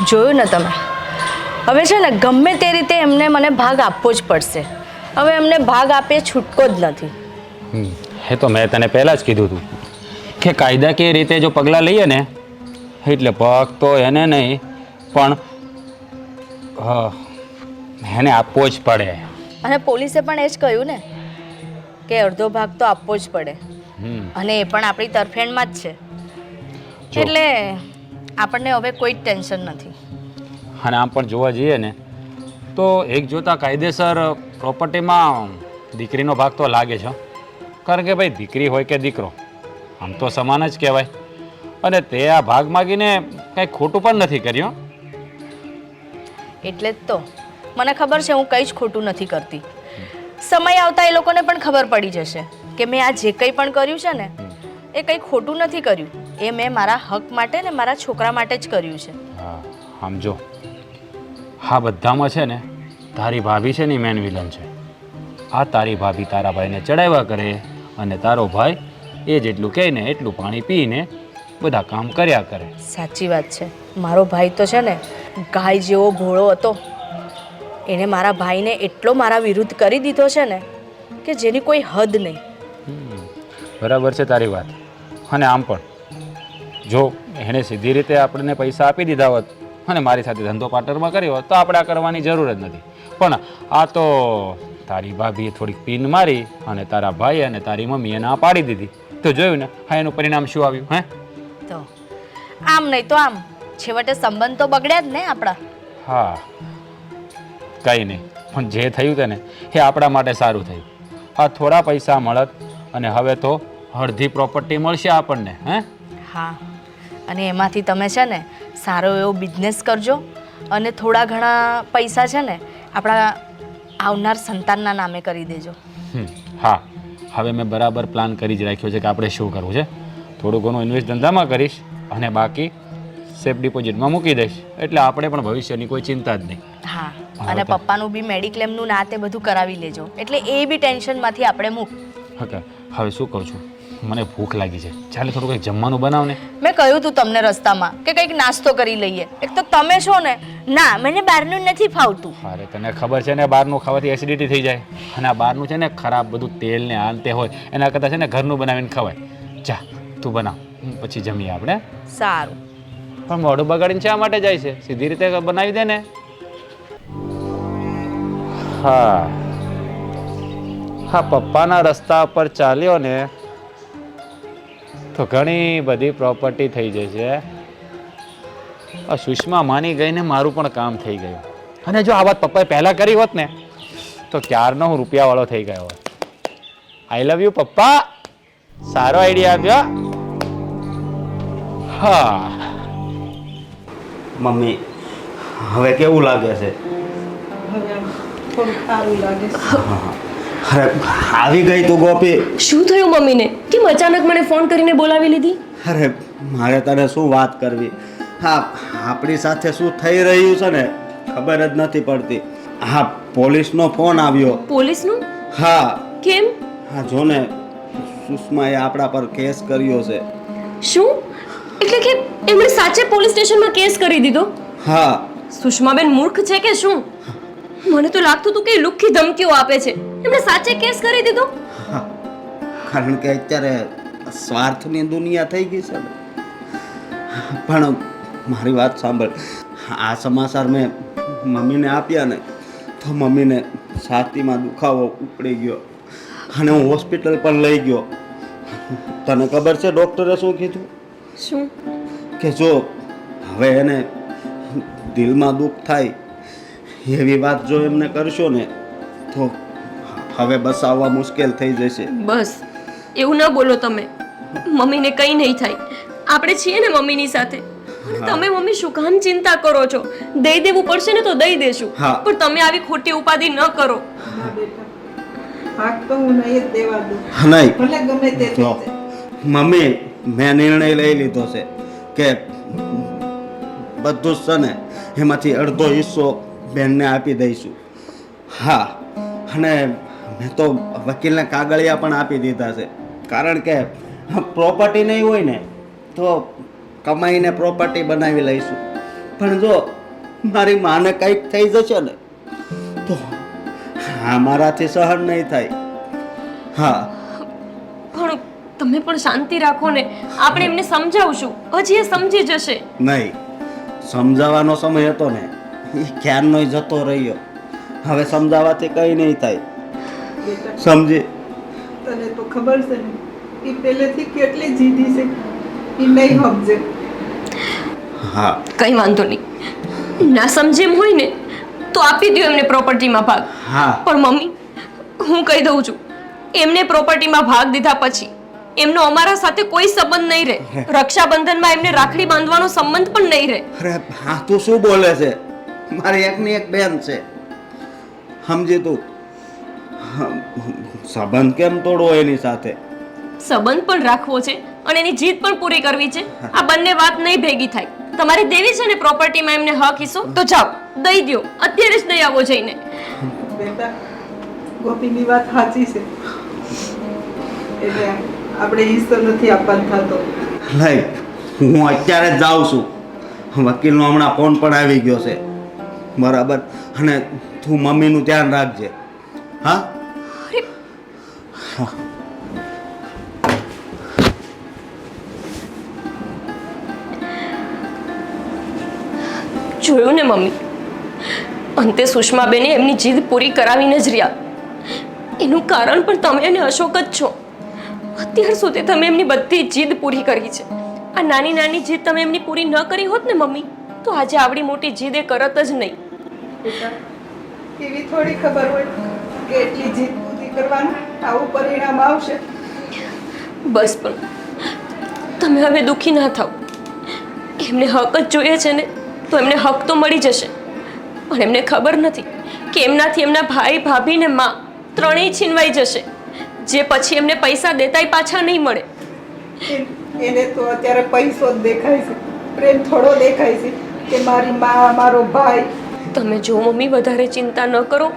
જોયું ને તમે? હવે છે ને ગમે તે રીતે એમને મને ભાગ આપવો જ પડશે. હવે એમને ભાગ આપે છૂટકો જ નથી. એ તો મેં તને પહેલાં જ કીધું હતું કે કાયદાકીય રીતે જો પગલાં લઈએ ને એટલે પગ તો એને નહીં પણ એને આપવો જ પડે. અને પોલીસે પણ એ જ કહ્યું ને કે અડધો ભાગ તો આપવો જ પડે. અને એ પણ આપણી તરફેણમાં જ છે. જો. એટલે આપણને હવે કોઈ જ ટેન્શન નથી. અને આમ પણ જોવા જઈએ ને તો એક જોતા કાયદેસર પ્રોપર્ટીમાં દીકરીનો ભાગ તો લાગે છે. કારણ કે ભાઈ દીકરી હોય કે દીકરો આમ તો સમાન જ કહેવાય. અને તે આ ભાગ માગીને કંઈ ખોટું પણ નથી કર્યું. એટલે જ તો મને ખબર છે હું કંઈ જ ખોટું નથી કરતી. સમય આવતા એ લોકોને પણ ખબર પડી જશે કે મેં આ જે કંઈ પણ કર્યું છે ને એ કંઈ ખોટું નથી કર્યું. એ મેં મારા હક માટે ને મારા છોકરા માટે જ કર્યું છે. હા, આમ જો હા બધામાં છે ને તારી ભાભી છે ને મેન વિલન છે. આ તારી ભાભી તારા ભાઈને ચડાવ્યા કરે અને તારો ભાઈ એ જેટલું કહે ને એટલું પાણી પીને બધા કામ કર્યા કરે. સાચી વાત છે. મારો ભાઈ તો છે ને ગાય જેવો ભોળો હતો. એણે મારા ભાઈને એટલો મારા વિરુદ્ધ કરી દીધો છે ને કે જેની કોઈ હદ નહીં. બરાબર છે તારી વાત. અને આમ પણ જો એણે સીધી રીતે આપણને પૈસા આપી દીધા હોત અને મારી સાથે ધંધો પાર્ટનરમાં કર્યો હોત તો આપણે આ કરવાની જરૂર જ નથી. પણ આ તો તારી ભાભીએ થોડીક પીન મારી અને તારા ભાઈ અને તારી મમ્મીએ ના પાડી દીધી. તો જોયું ને, હા એનું પરિણામ શું આવ્યું? હે તો આમ નહીં તો આમ છેવટે સંબંધ તો બગડ્યા જ ને આપણા. હા, કંઈ નહીં, પણ જે થયું છે ને એ આપણા માટે સારું થયું. આ થોડા પૈસા મળત અને હવે તો અડધી પ્રોપર્ટી મળશે આપણને. હે હા, અને એમાંથી તમે છે ને સારો એવો બિઝનેસ કરજો અને થોડા ઘણા પૈસા છે ને આપણા આવનાર સંતાનના નામે કરી દેજો. હા, હવે મેં બરાબર પ્લાન કરી જ રાખ્યો છે કે આપણે શું કરવું છે. થોડું ઘણું ઇન્વેસ્ટ ધંધામાં કરીશ અને બાકી સેફ ડિપોઝિટમાં મૂકી દઈશ, એટલે આપણે પણ ભવિષ્યની કોઈ ચિંતા જ નહીં. હા, અને પપ્પાનું બી મેડિક્લેમનું ના તે બધું કરાવી લેજો, એટલે એ બી ટેન્શનમાંથી આપણે મૂક. હા, હવે શું કહું છું, મને ભૂખ લાગી છે, ચાલે થોડું કંઈક જમવાનું બનાવ ને. મેં કહ્યું તું તમને રસ્તામાં કે કંઈક નાસ્તો કરી લઈએ. એક તો તમે છો ને, ના મને બહારનું નથી ફાવતું. અરે તને ખબર છે ને, બહારનું ખાવાથી એસિડિટી થઈ જાય, અને આ બહારનું છે ને ખરાબ બધું તેલ ને આ ને તે હોય, એના કરતાં છે ને ઘરનું બનાવીને ખવાય. જા તું બનાવ, પછી જમીએ આપણે. સારું. પણ મોઢું બગાડીને શા માટે જાય છે? સીધી રીતે બનાવી દે ને. હા હા, પપ્પાના રસ્તા પર ચાલ્યો ને તો ઘણી બધી પ્રોપર્ટી થઈ જશે. આ સુષ્મા માની ગઈ ને મારું પણ કામ થઈ ગયું. અને જો આ વાત પપ્પાએ પહેલાં કરી હોત ને તો ક્યારનો હું રૂપિયાવાળો થઈ ગયો હોત. આઈ લવ યુ પપ્પા, સારો આઈડિયા આપ્યો. હા મમ્મી, હવે કેવું લાગે છે? હવે આમ થોડું સારું લાગે છે. અરે આવી ગઈ તું ગોપી. શું થયું મમ્મીને? કેમ અચાનક મને ફોન કરીને બોલાવી લીધી? અરે મારે તને શું વાત કરવી. હા, આપણી સાથે શું થઈ રહ્યું છે ને ખબર જ નથી પડતી. હા, પોલીસનો ફોન આવ્યો. પોલીસનું? હા કેમ? હા, જો ને સુષ્માએ આપણા પર કેસ કર્યો છે. શું? એટલે કે એમણે સાચે પોલીસ સ્ટેશનમાં કેસ કરી દીધો? હા. સુષ્માબેન મૂર્ખ છે કે શું? મને તો લાગતું હતું કે એ લુખ્ખી ધમકીઓ આપે છે. એમણે સાચે કેસ કરી દીધો? હા, કારણ કે અત્યારે સ્વાર્થની દુનિયા થઈ ગઈ છે ને. પણ મારી વાત સાંભળ, આ સમાચાર મેં મમ્મીને આપ્યા ને તો મમ્મીને છાતીમાં દુખાવો ઉપડી ગયો અને હું હોસ્પિટલ પણ લઈ ગયો. તને ખબર છે ડૉક્ટરે શું કીધું? શું? કે જો હવે એને દિલમાં દુઃખ થાય એવી વાત જો એમને કરશો ને તો હવે બસાવવા મુશ્કેલ થઈ જશે. બસ એવું ન બોલો તમે. મમ્મીને કંઈ નહીં થાય, આપણે છીએ ને મમ્મીની સાથે. અને તમે મમ્મી શું કામ ચિંતા કરો છો? દઈ દેવું પડશે ને તો દઈ દેશું, હા. પણ તમે આવી ખોટી ઉપાધિ ન કરો. ના બેટા, ભાગ તો હું નહીં જ દેવા દઉં, નહીં ભલે ગમે તે થઈ જો જાય. મમ્મી, મેં નિર્ણય લઈ લીધો છે કે બધું જ છે ને એમાંથી અડધો હિસ્સો બેનને આપી દઈશું. હા, અને મેં તો વકીલને કાગળિયા પણ આપી દીધા છે, કારણ કે પ્રોપર્ટી નહીં હોય ને તો કમાઈને પ્રોપર્ટી બનાવી લઈશું. પણ જો મારી માને કંઈક થઈ જશે ને તો હા મારાથી સહન નહીં થાય. હા, પણ તમે પણ શાંતિ રાખો ને, આપણે એમને સમજાવશું, હજી એ સમજી જશે. નહીં, સમજાવવાનો સમય હતો ને એ ક્યારનો જતો રહ્યો. હવે સમજાવવાથી કંઈ નહીં થાય, બેટા, સમજી? તને તો ખબર છે ને એ પહેલેથી કેટલી જીદી છે, એ નહીં સમજે. હા, કંઈ વાંધો નહીં, ના સમજે એમ હોય ને તો આપી દો એમને પ્રોપર્ટીમાં ભાગ. હા. પણ મમ્મી, હું કહી દઉં છું, એમને પ્રોપર્ટીમાં ભાગ દીધા પછી એમનો અમારા સાથે કોઈ સંબંધ નહીં રહે. રક્ષાબંધનમાં એમને રાખડી બાંધવાનો સંબંધ પણ નહીં રહે. અરે હા, તું શું બોલે છે? મારી એકની એક બેન છે, સમજી તું? સંબંધ કેમ તોડવો એની સાથે? સંબંધ પણ રાખવો છે અને એની જીદ પણ પૂરી કરવી છે. આ બંને વાત નહીં ભેગી થાય. તમારે દેવી છે ને પ્રોપર્ટીમાં એમને હક હિસ્સો, તો જાઓ દઈ દો, અત્યારે જ દઈ આવો જઈને. બેટા, ગોપીની વાત સાચી છે, એટલે આપણે હિસ્સો નથી આપવાનો થતો. નહીં, હું અત્યારે જ જાઉં છું. વકીલનો હમણાં ફોન પણ આવી ગયો છે, બરાબર? અને તું મમ્મીનું ધ્યાન રાખજે. હા. જોયું ને મમ્મી, અંતે સુષ્માબેને એમની જીદ પૂરી કરાવીને જ રહ્યા. એનું કારણ પણ તમે અને અશોક જ છો. અત્યાર સુધી તમે એમની બધી જીદ પૂરી કરી છે. આ નાની નાની જીદ તમે એમની પૂરી ન કરી હોત ને મમ્મી, તો આજે આવડી મોટી જીદ એ કરત જ નહીં. બેટા, એવી થોડી ખબર હોય કે એટલી જીદ પૂરી કરવાનું આવું પરિણામ આવશે. બસ પણ તમે હવે દુઃખી ના થાઓ. એમને હક જ જોઈએ છે ને તો એમને હક તો મળી જશે. પણ એમને ખબર નથી કે એમનાથી એમના ભાઈ ભાભી ને માં ત્રણેય છીનવાઈ જશે. જે પછી એમને પૈસા દેતાય પાછા નહીં મળે. એને તો અત્યારે પૈસો જ દેખાય છે, પ્રેમ થોડો દેખાય છે કે મારી મા, મારો ભાઈ. તમે જો મમ્મી વધારે ચિંતા ન કરો.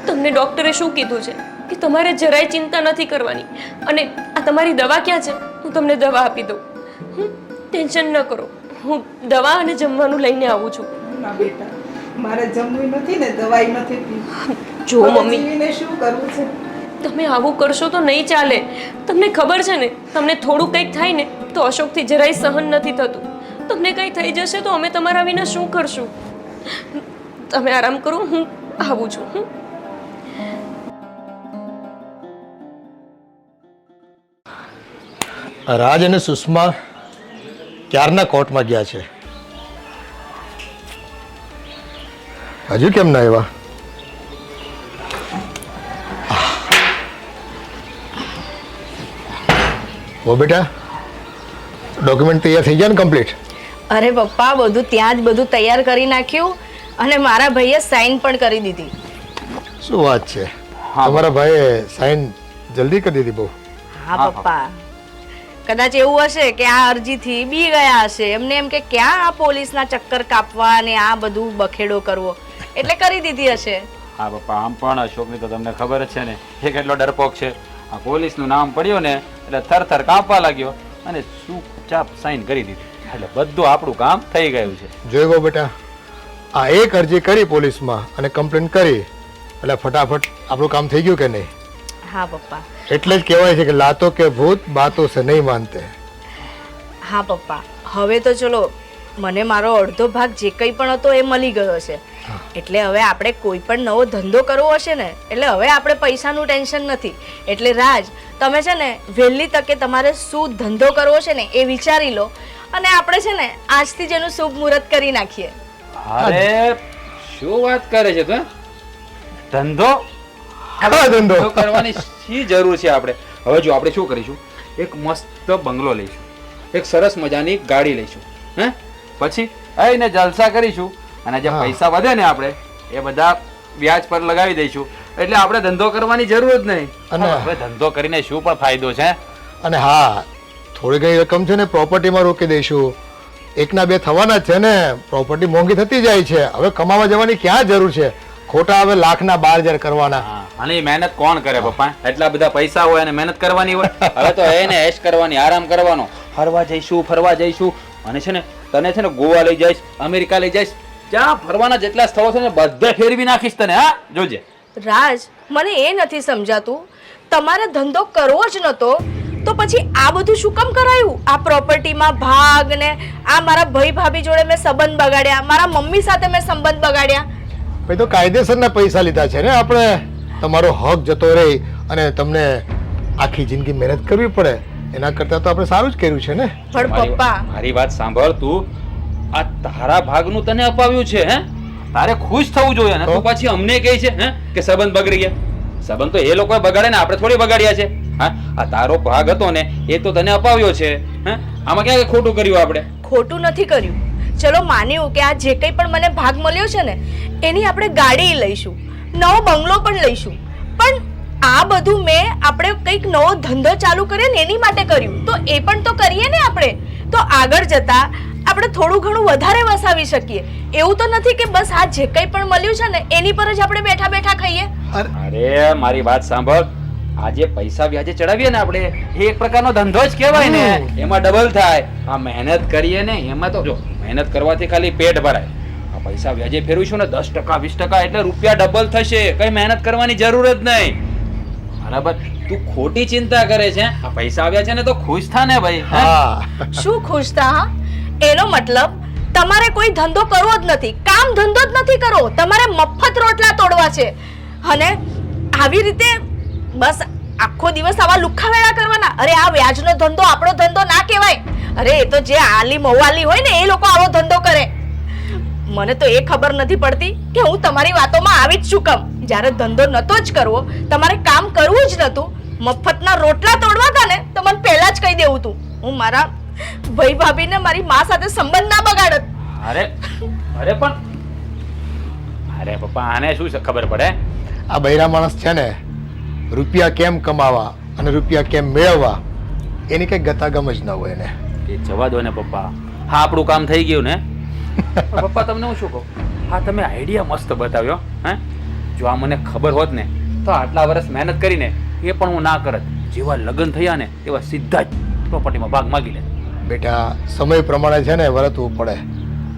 તમને ડૉક્ટરે શું કીધું છે કે તમારે જરાય ચિંતા નથી કરવાની. અને આ તમારી દવા ક્યાં છે? હું તમને દવા આપી દઉં. ટેન્શન ન કરો, હું દવા અને જમવાનું લઈને આવું છું. ના બેટા, મારે જમવું નથી ને દવાઈ નથી પીવી. જો મમ્મી, જીવીને શું કરવું છે? તમે આવું કરશો તો નહીં ચાલે. તમને ખબર છે ને, તમને થોડું કંઈક થાય ને તો અશોકથી જરાય સહન નથી થતું. તમને કંઈ થઈ જશે તો અમે તમારા વિના શું કરશું? તમે આરામ કરો, હું આવું છું. રાજ અને સુષ્મા ક્યારના કોર્ટમાં ગયા છે, હજુ કેમ ના આવ્યા? ઓ બેટા, ડોક્યુમેન્ટ તૈયાર થઈ ગયા ને કમ્પ્લીટ? અરે પપ્પા, બધું ત્યાં જ બધું તૈયાર કરી નાખ્યું અને મારા ભાઈએ સાઈન પણ કરી દીધી. શું વાત છે, તમારા ભાઈએ સાઈન જલ્દી કરી દીધી બહુ? હા પપ્પા, કદાચ એવું હશે કે આ અરજીથી બી ગયા હશે. એમને એમ કે ક્યાં આ પોલીસના ચક્કર કાપવા અને આ બધું બખેડો કરવો, એટલે કરી દીધી હશે. હા પપ્પા, આમ પણ અશોકની તો તમને ખબર જ છે ને, એ કેટલો ડરપોક છે. આ પોલીસનું નામ પડ્યું ને એટલે થરથર કાપવા લાગ્યો અને ચૂપચાપ સાઈન કરી દીધી. એટલે બધું આપણું કામ થઈ ગયું છે. જોઈ ગયો બેટા, આ એક અરજી કરી પોલીસમાં અને કમ્પ્લેન કરી એટલે ફટાફટ આપણું કામ થઈ ગયું કે નહીં? હા પપ્પા. એટલે જ કહેવાય છે કે લાતો કે ભૂત બાતો સે નહીં માનતે. હા પપ્પા, હવે તો ચલો મને મારો અડધો ભાગ જે કંઈ પણ હતો એ મળી ગયો છે. એટલે હવે આપણે કોઈ પણ નવો ધંધો કરવો હશે ને એટલે હવે આપણે પૈસાનું ટેન્શન નથી. એટલે રાજ, તમે છે ને વહેલી તકે તમારે શું ધંધો કરવો છે ને એ વિચારી લો અને આપણે છે ને આજથી જ એનું શુભ મુહૂર્ત કરી નાખીએ. અરે શું વાત કરે છે તું? ધંધો ધંધો કરવાની શી જરૂર છે આપણે? હવે જો આપણે શું કરીશું, એક મસ્ત બંગલો લઈશું, એક સરસ મજાની ગાડી લઈશું, હે પછી આઈને જલસા કરીશું અને જે પૈસા વધે ને આપણે એ બધા વ્યાજ પર લગાવી દઈશું. એટલે આપણે ધંધો કરવાની જરૂર જ નહીં. અને હવે ધંધો કરીને શું પણ ફાયદો છે? અને હા, થોડી ઘણી રકમ છે ને પ્રોપર્ટીમાં રોકી દઈશું. એકના બે થવાના જ છે ને, પ્રોપર્ટી મોંઘી થતી જાય છે. હવે કમાવા જવાની ક્યાં જરૂર છે? ખોટા હવે લાખના 12,000 કરવાના. અને મહેનત કોણ કરે પપ્પા? એટલા બધા પૈસા હોય અને મહેનત કરવાની હોય? હવે તો એને એશ કરવાની, આરામ કરવાનો. ફરવા જઈશું, ફરવા જઈશું. અને છે ને તને છે ને ગોવા લઈ જઈશ, અમેરિકા લઈ જઈશ, જ્યાં ફરવાના જેટલા સ્થળો છે ને બધે ફેરવી નાખીશ તને. હા જોજે. રાજ, મને એ નથી સમજાતું, તમારે ધંધો કરવો જ નતો તો પછી આ બધું શું કામ કરાયું? આ પ્રોપર્ટીમાં ભાગ ને આ મારા ભાઈ ભાભી જોડે મેં સંબંધ બગાડ્યા, મારા મમ્મી સાથે મેં સંબંધ બગાડ્યા. ભાઈ તો કાયદેસરના પૈસા લીધા છે ને આપણે. તમારો હક જતો રહે અને તમને આખી જિંદગી મહેનત કરવી પડે એના કરતાં તો આપણે સારું જ કર્યું છે ને. પણ પપ્પા, મારી વાત સાંભળ તું. આ તારા ભાગનું તને અપાવ્યું છે, હે? તારે ખુશ થવું જોઈએ ને. તું પાછી અમને કહે છે હે કે સંબંધ બગડી ગયા? સંબંધ તો એ લોકોએ બગાડે ને, આપણે થોડી બગાડ્યા છે. હા, આ તારો ભાગ હતો ને એ તો તને અપાવ્યો છે. હે, આમાં ક્યાં ખોટું કર્યું આપણે? ખોટું નથી કર્યું. ચલો માન્યું કે આ જે કંઈ પણ મને ભાગ મળ્યો છે ને એની આપણે ગાડી લઈશું, નવો બંગલો પણ લઈશું. પણ આ બધું મેં આપણે કંઈક નવો ધંધો ચાલુ કરીએ ને એની માટે કર્યું. તો એ પણ તો કરીએ ને આપણે, તો આગળ જતા આપણે થોડું ઘણું વધારે વસાવી શકીએ. એવું તો નથી કે બસ આ જે કંઈ પણ મળ્યું છે ને એની પર જ આપણે બેઠા બેઠા ખાઈએ. અરે મારી વાત સાંભળ. આજે પૈસા વ્યાજે ચડાવીએ ને આપણે, એ એક પ્રકારનો ધંધો જ કહેવાય ને. એમાં ડબલ થાય. આ મહેનત કરીએ ને એમાં તો જો મહેનત કરવાથી ખાલી પેટ ભરાય. આ પૈસા વ્યાજે ફેરવીશું ને 10%, 20% એટલે રૂપિયા ડબલ થશે. કઈ મહેનત કરવાની જરૂર જ નહીં. બરાબર? તું ખોટી ચિંતા કરે છે. આ પૈસા આવ્યા છે ને તો ખુશ થા ને ભાઈ. હા, શું ખુશ થા? એનો મતલબ તમારે કોઈ ધંધો કરવો જ નથી, કામ ધંધો જ નથી કરવો, તમારે મફત રોટલા તોડવા છે. અને આવી રીતે બસ આખો દિવસ આવા લુખ્ખાવેળા કરવાના. અરે આ વ્યાજનો ધંધો આપણો ધંધો ના કહેવાય. અરે એ તો જે આલી મવાલી હોય ને એ લોકો આવો ધંધો કરે. મને તો એ ખબર નથી પડતી કે હું તમારી વાતોમાં આવી જ શું કામ. જ્યારે ધંધો નતો જ કરવો, તમારે કામ કરવું જ નતું, મફતના રોટલા તોડવા હતા ને તો મને પહેલા જ કહી દેવું તું. હું મારા ભાઈ ભાભીને મારી માં સાથે સંબંધ ના બગાડત. અરે અરે પણ અરે પપ્પા, આને શું ખબર પડે? આ બૈરા માણસ છે ને રૂપિયા કેમ કમાવા, અને રૂપિયા કેમ મેળવવા એની કંઈ ગતાગમ જ ન હોય ને. એ જવા દો ને પપ્પા, હા આપણું કામ થઈ ગયું ને. પપ્પા તમને હું શું કહું, હા તમે આઈડિયા મસ્ત બતાવ્યો. હે જો આ મને ખબર હોત ને તો આટલા વર્ષ મહેનત કરીને એ પણ હું ના કરત. જેવા લગ્ન થયા ને એવા સીધા જ પ્રોપર્ટીમાં ભાગ માગી લે. બેટા સમય પ્રમાણે છે ને વર્તવું પડે.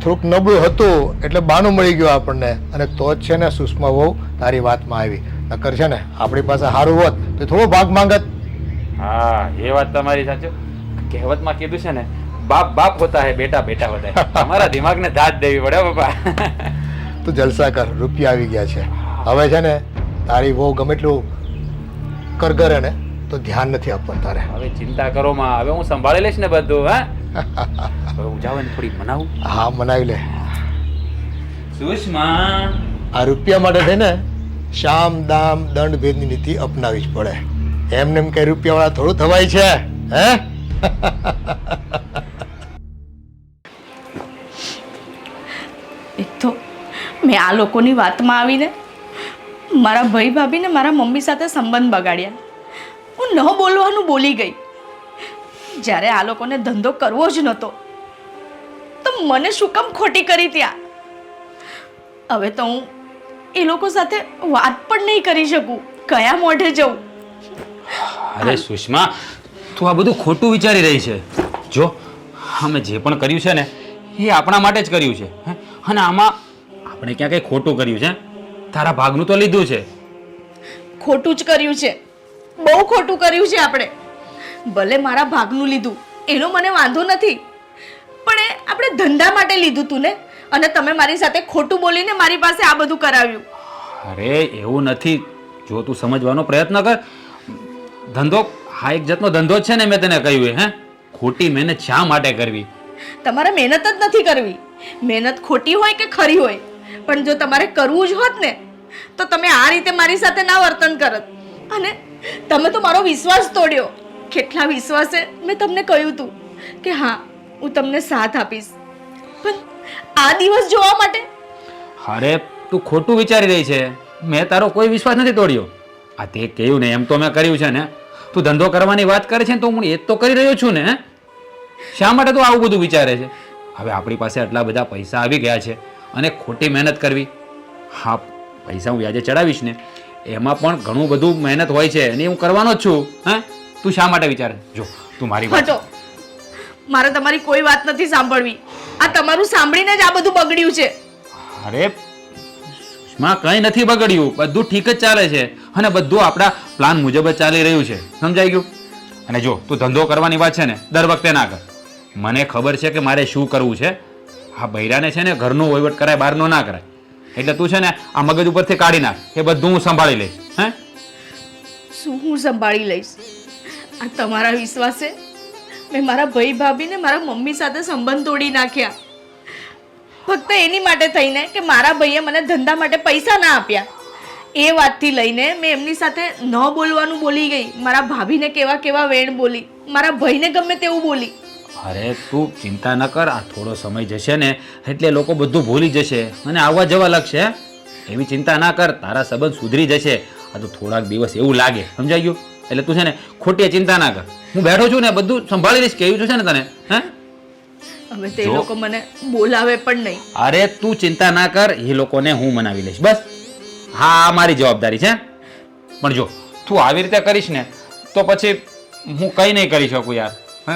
થોડુંક નબળું હતું એટલે બાનું મળી ગયું આપણને, અને તો જ છે ને સુષ્મા બહુ તારી વાતમાં આવી. નકર છે ને આપણી પાસે સારું હોત તો થોડો ભાગ માંગત. હા એ વાત તમારી સાચી. કહેવતમાં કીધું છે ને, બાપ બાપ હોતા હે, બેટા બેટા હોતા હે. તમારા દિમાગને દાદ દેવી પડે પપ્પા. તું જલસા કર, રૂપિયા આવી ગયા છે. હવે છે ને તારી બહુ ગમે એટલું કરગરે ને તો ધ્યાન નથી આપવાનું તારે. હવે ચિંતા કરો માં, હવે હું સંભાળી લઈશ ને બધું. હવે હું જાવ ને થોડી મનાવું. હા મનાવી લે. સુષ્મા, આ રૂપિયા માટે છે ને શામ દામ દંડ ભેદની નીતિ અપનાવી જ પડે. એમને એમ કઈ રૂપિયાવાળા થોડું થવાય છે હે? એક તો મેં આ લોકોની વાતમાં આવીને મારા ભાઈ ભાભીને મારા મમ્મી સાથે સંબંધ બગાડ્યા. હું ન બોલવાનું બોલી ગઈ. જ્યારે આ લોકોને ધંધો કરવો જ નહોતો તો મને શું કામ ખોટી કરી ત્યાં. હવે તો હું એ લોકો સાથે વાત પણ નહીં કરી શકું. કયા મોઢે જવું? અરે સુષ્મા, તું આ બધું ખોટું વિચારી રહી છે. જો અમે જે પણ કર્યું છે ને એ આપણા માટે જ કર્યું છે. હે? અને આમાં આપણે ક્યાં કંઈ ખોટું કર્યું છે? તારા ભાગનું તો લીધું છે. ખોટું જ કર્યું છે, બહુ ખોટું કર્યું છે આપણે. ભલે મારા ભાગનું લીધું એનો મને વાંધો નથી, પણ એ આપણે ધંધા માટે લીધું તું ને, અને તમે મારી સાથે ખોટું બોલીને મારી પાસે આ બધું કરાવ્યું. અરે એવું નથી, જો તું સમજવાનો પ્રયત્ન કર. ધંધો હા એક જાતનો ધંધો જ છે ને, મેં તને કહ્યું. હે ખોટી મહેનત શા માટે કરવી? તમારે મહેનત જ નથી કરવી. મહેનત ખોટી હોય કે ખરી હોય, પણ જો તમારે કરવું જ હોત ને તો તમે આ રીતે મારી સાથે ના વર્તન કરત. અને તમે તો મારો વિશ્વાસ તોડ્યો. કેટલા વિશ્વાસે મેં તમને કહ્યું હતું કે હા હું તમને સાથ આપીશ, પણ આ દિવસ જોવા માટે. અરે તું ખોટું વિચારી રહી છે. મેં તારો કોઈ વિશ્વાસ નથી તોડ્યો. આ તે કહ્યું ને એમ તો મેં કર્યું છે ને. તું ધંધો કરવાની વાત કરે છે ને તો હું એ જ તો કરી રહ્યો છું ને. શા માટે તું આવું બધું વિચારે છે? હવે આપણી પાસે આટલા બધા પૈસા આવી ગયા છે અને ખોટી મહેનત કરવી. હા પૈસા હું વ્યાજે ચડાવીશ ને એમાં પણ ઘણું બધું મહેનત હોય છે અને હું કરવાનો જ છું. હે તું શા માટે વિચારે? જો તું મારી વાત, હટો, મારે તમારી કોઈ વાત નથી સાંભળવી. આ તમારું સાંભળીને જ આ બધું બગડ્યું છે. અરે માં કંઈ નથી બગડ્યું, બધું ઠીક જ ચાલે છે અને બધું આપણા પ્લાન મુજબ જ ચાલી રહ્યું છે. સમજાઈ ગયું? અને જો તું ધંધો કરવાની વાત છે ને દર વખતે ના કર. મને ખબર છે કે મારે શું કરવું છે. આ બૈરાને છે ને ઘરનો વહીવટ કરાય, બહારનો ના કરાય. એટલે તું છે ને આ મગજ ઉપરથી કાઢી નાખ. એ બધું હું સંભાળી લઈશ. હે શું હું સંભાળી લઈશ? આ તમારા વિશ્વાસે મેં મારા ભાઈ ભાભીને મારા મમ્મી સાથે સંબંધ તોડી નાખ્યા, ફક્ત એની માટે થઈને કે મારા ભાઈએ મને ધંધા માટે પૈસા ના આપ્યા. એ વાતથી લઈને મેં એમની સાથે ન બોલવાનું બોલી ગઈ. મારા ભાભીને કેવા કેવા વેણ બોલી, મારા ભાઈને ગમે તેવું બોલી. અરે તું ચિંતા ન કર. આ થોડો સમય જશે ને એટલે લોકો બધું ભૂલી જશે અને આવવા જવા લાગશે. એવી ચિંતા ના કર. તારા સંબંધ સુધરી જશે. આ તો થોડાક દિવસ એવું લાગે. સમજાઈ ગયું? એટલે તું છે ને ખોટી ચિંતા ના કર. હું બેઠો છું ને, બધું સંભાળી લઈશ. કેવું છે ને તને? હે હવે તે લોકો મને બોલાવે પણ નહીં. અરે તું ચિંતા ના કર, એ લોકોને હું મનાવી લઈશ. બસ હા આ મારી જવાબદારી છે. પણ જો તું આવી રીતે કરીશ ને તો પછી હું કંઈ નહીં કરી શકું યાર. હે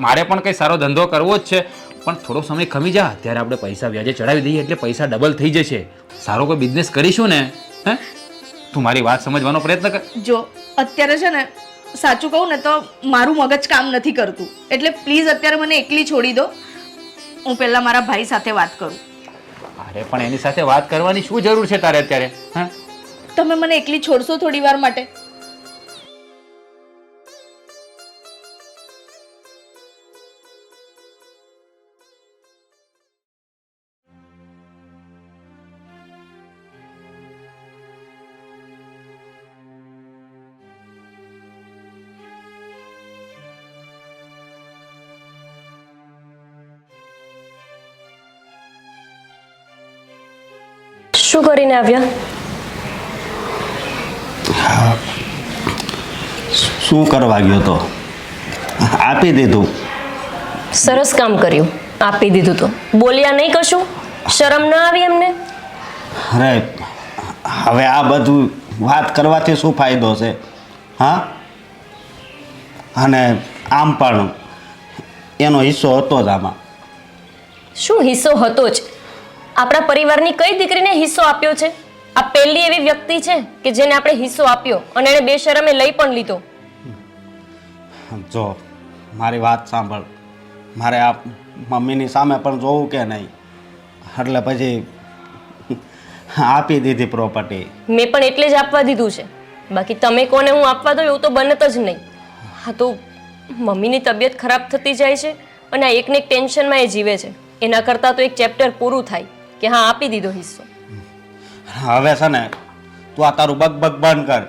મારે પણ કંઈ સારો ધંધો કરવો જ છે, પણ થોડો સમય ખમી જા. ત્યારે આપણે પૈસા વ્યાજે ચડાવી દઈએ એટલે પૈસા ડબલ થઈ જશે. સારો કોઈ બિઝનેસ કરીશું ને. હે તું મારી વાત સમજવાનો પ્રયત્ન કર. જો અત્યારે છે ને સાચું કહું ને તો મારું મગજ કામ નથી કરતું, એટલે પ્લીઝ અત્યારે મને એકલી છોડી દો. હું પહેલાં મારા ભાઈ સાથે વાત કરું. અરે પણ એની સાથે વાત કરવાની શું જરૂર છે તારે અત્યારે? હા તમે મને એકલી છોડશો થોડી વાર માટે? શું કરીને આવ્યા? શું કરવા ગયો તો આપી દીધું. સરસ કામ કર્યું, આપી દીધું તો. બોલ્યા નહીં કશું? શરમ ના આવી એમને? અરે હવે આ બધું વાત કરવાથી શું ફાયદો છે? હા, અને આમ પણ એનો હિસ્સો હતો જ આમાં. શું હિસ્સો હતો જ? આપણા પરિવારની કઈ દીકરીને હિસ્સો આપ્યો છે? આ પહેલી એવી વ્યક્તિ છે કે જેને આપણે હિસ્સો આપ્યો અને એણે બેશરમે લઈ પણ લીધો. જો મારી વાત સાંભળ, મારે આ મમ્મીની સામે પણ જોવું કે નહીં, એટલે પછી આપી દીધી પ્રોપર્ટી. મેં પણ એટલે જ આપવા દીધું છે, બાકી તમે કોને હું આપવા દઉં એવું તો બનત જ નહીં. હા તો મમ્મીની તબિયત ખરાબ થતી જાય છે અને આ એકને એક ટેન્શનમાં એ જીવે છે, એના કરતાં તો એક ચેપ્ટર પૂરું થાય કે હા આપી દીધો હિસ્સો. હવે છે ને તું આ તારું બગ બગ બંધ કર,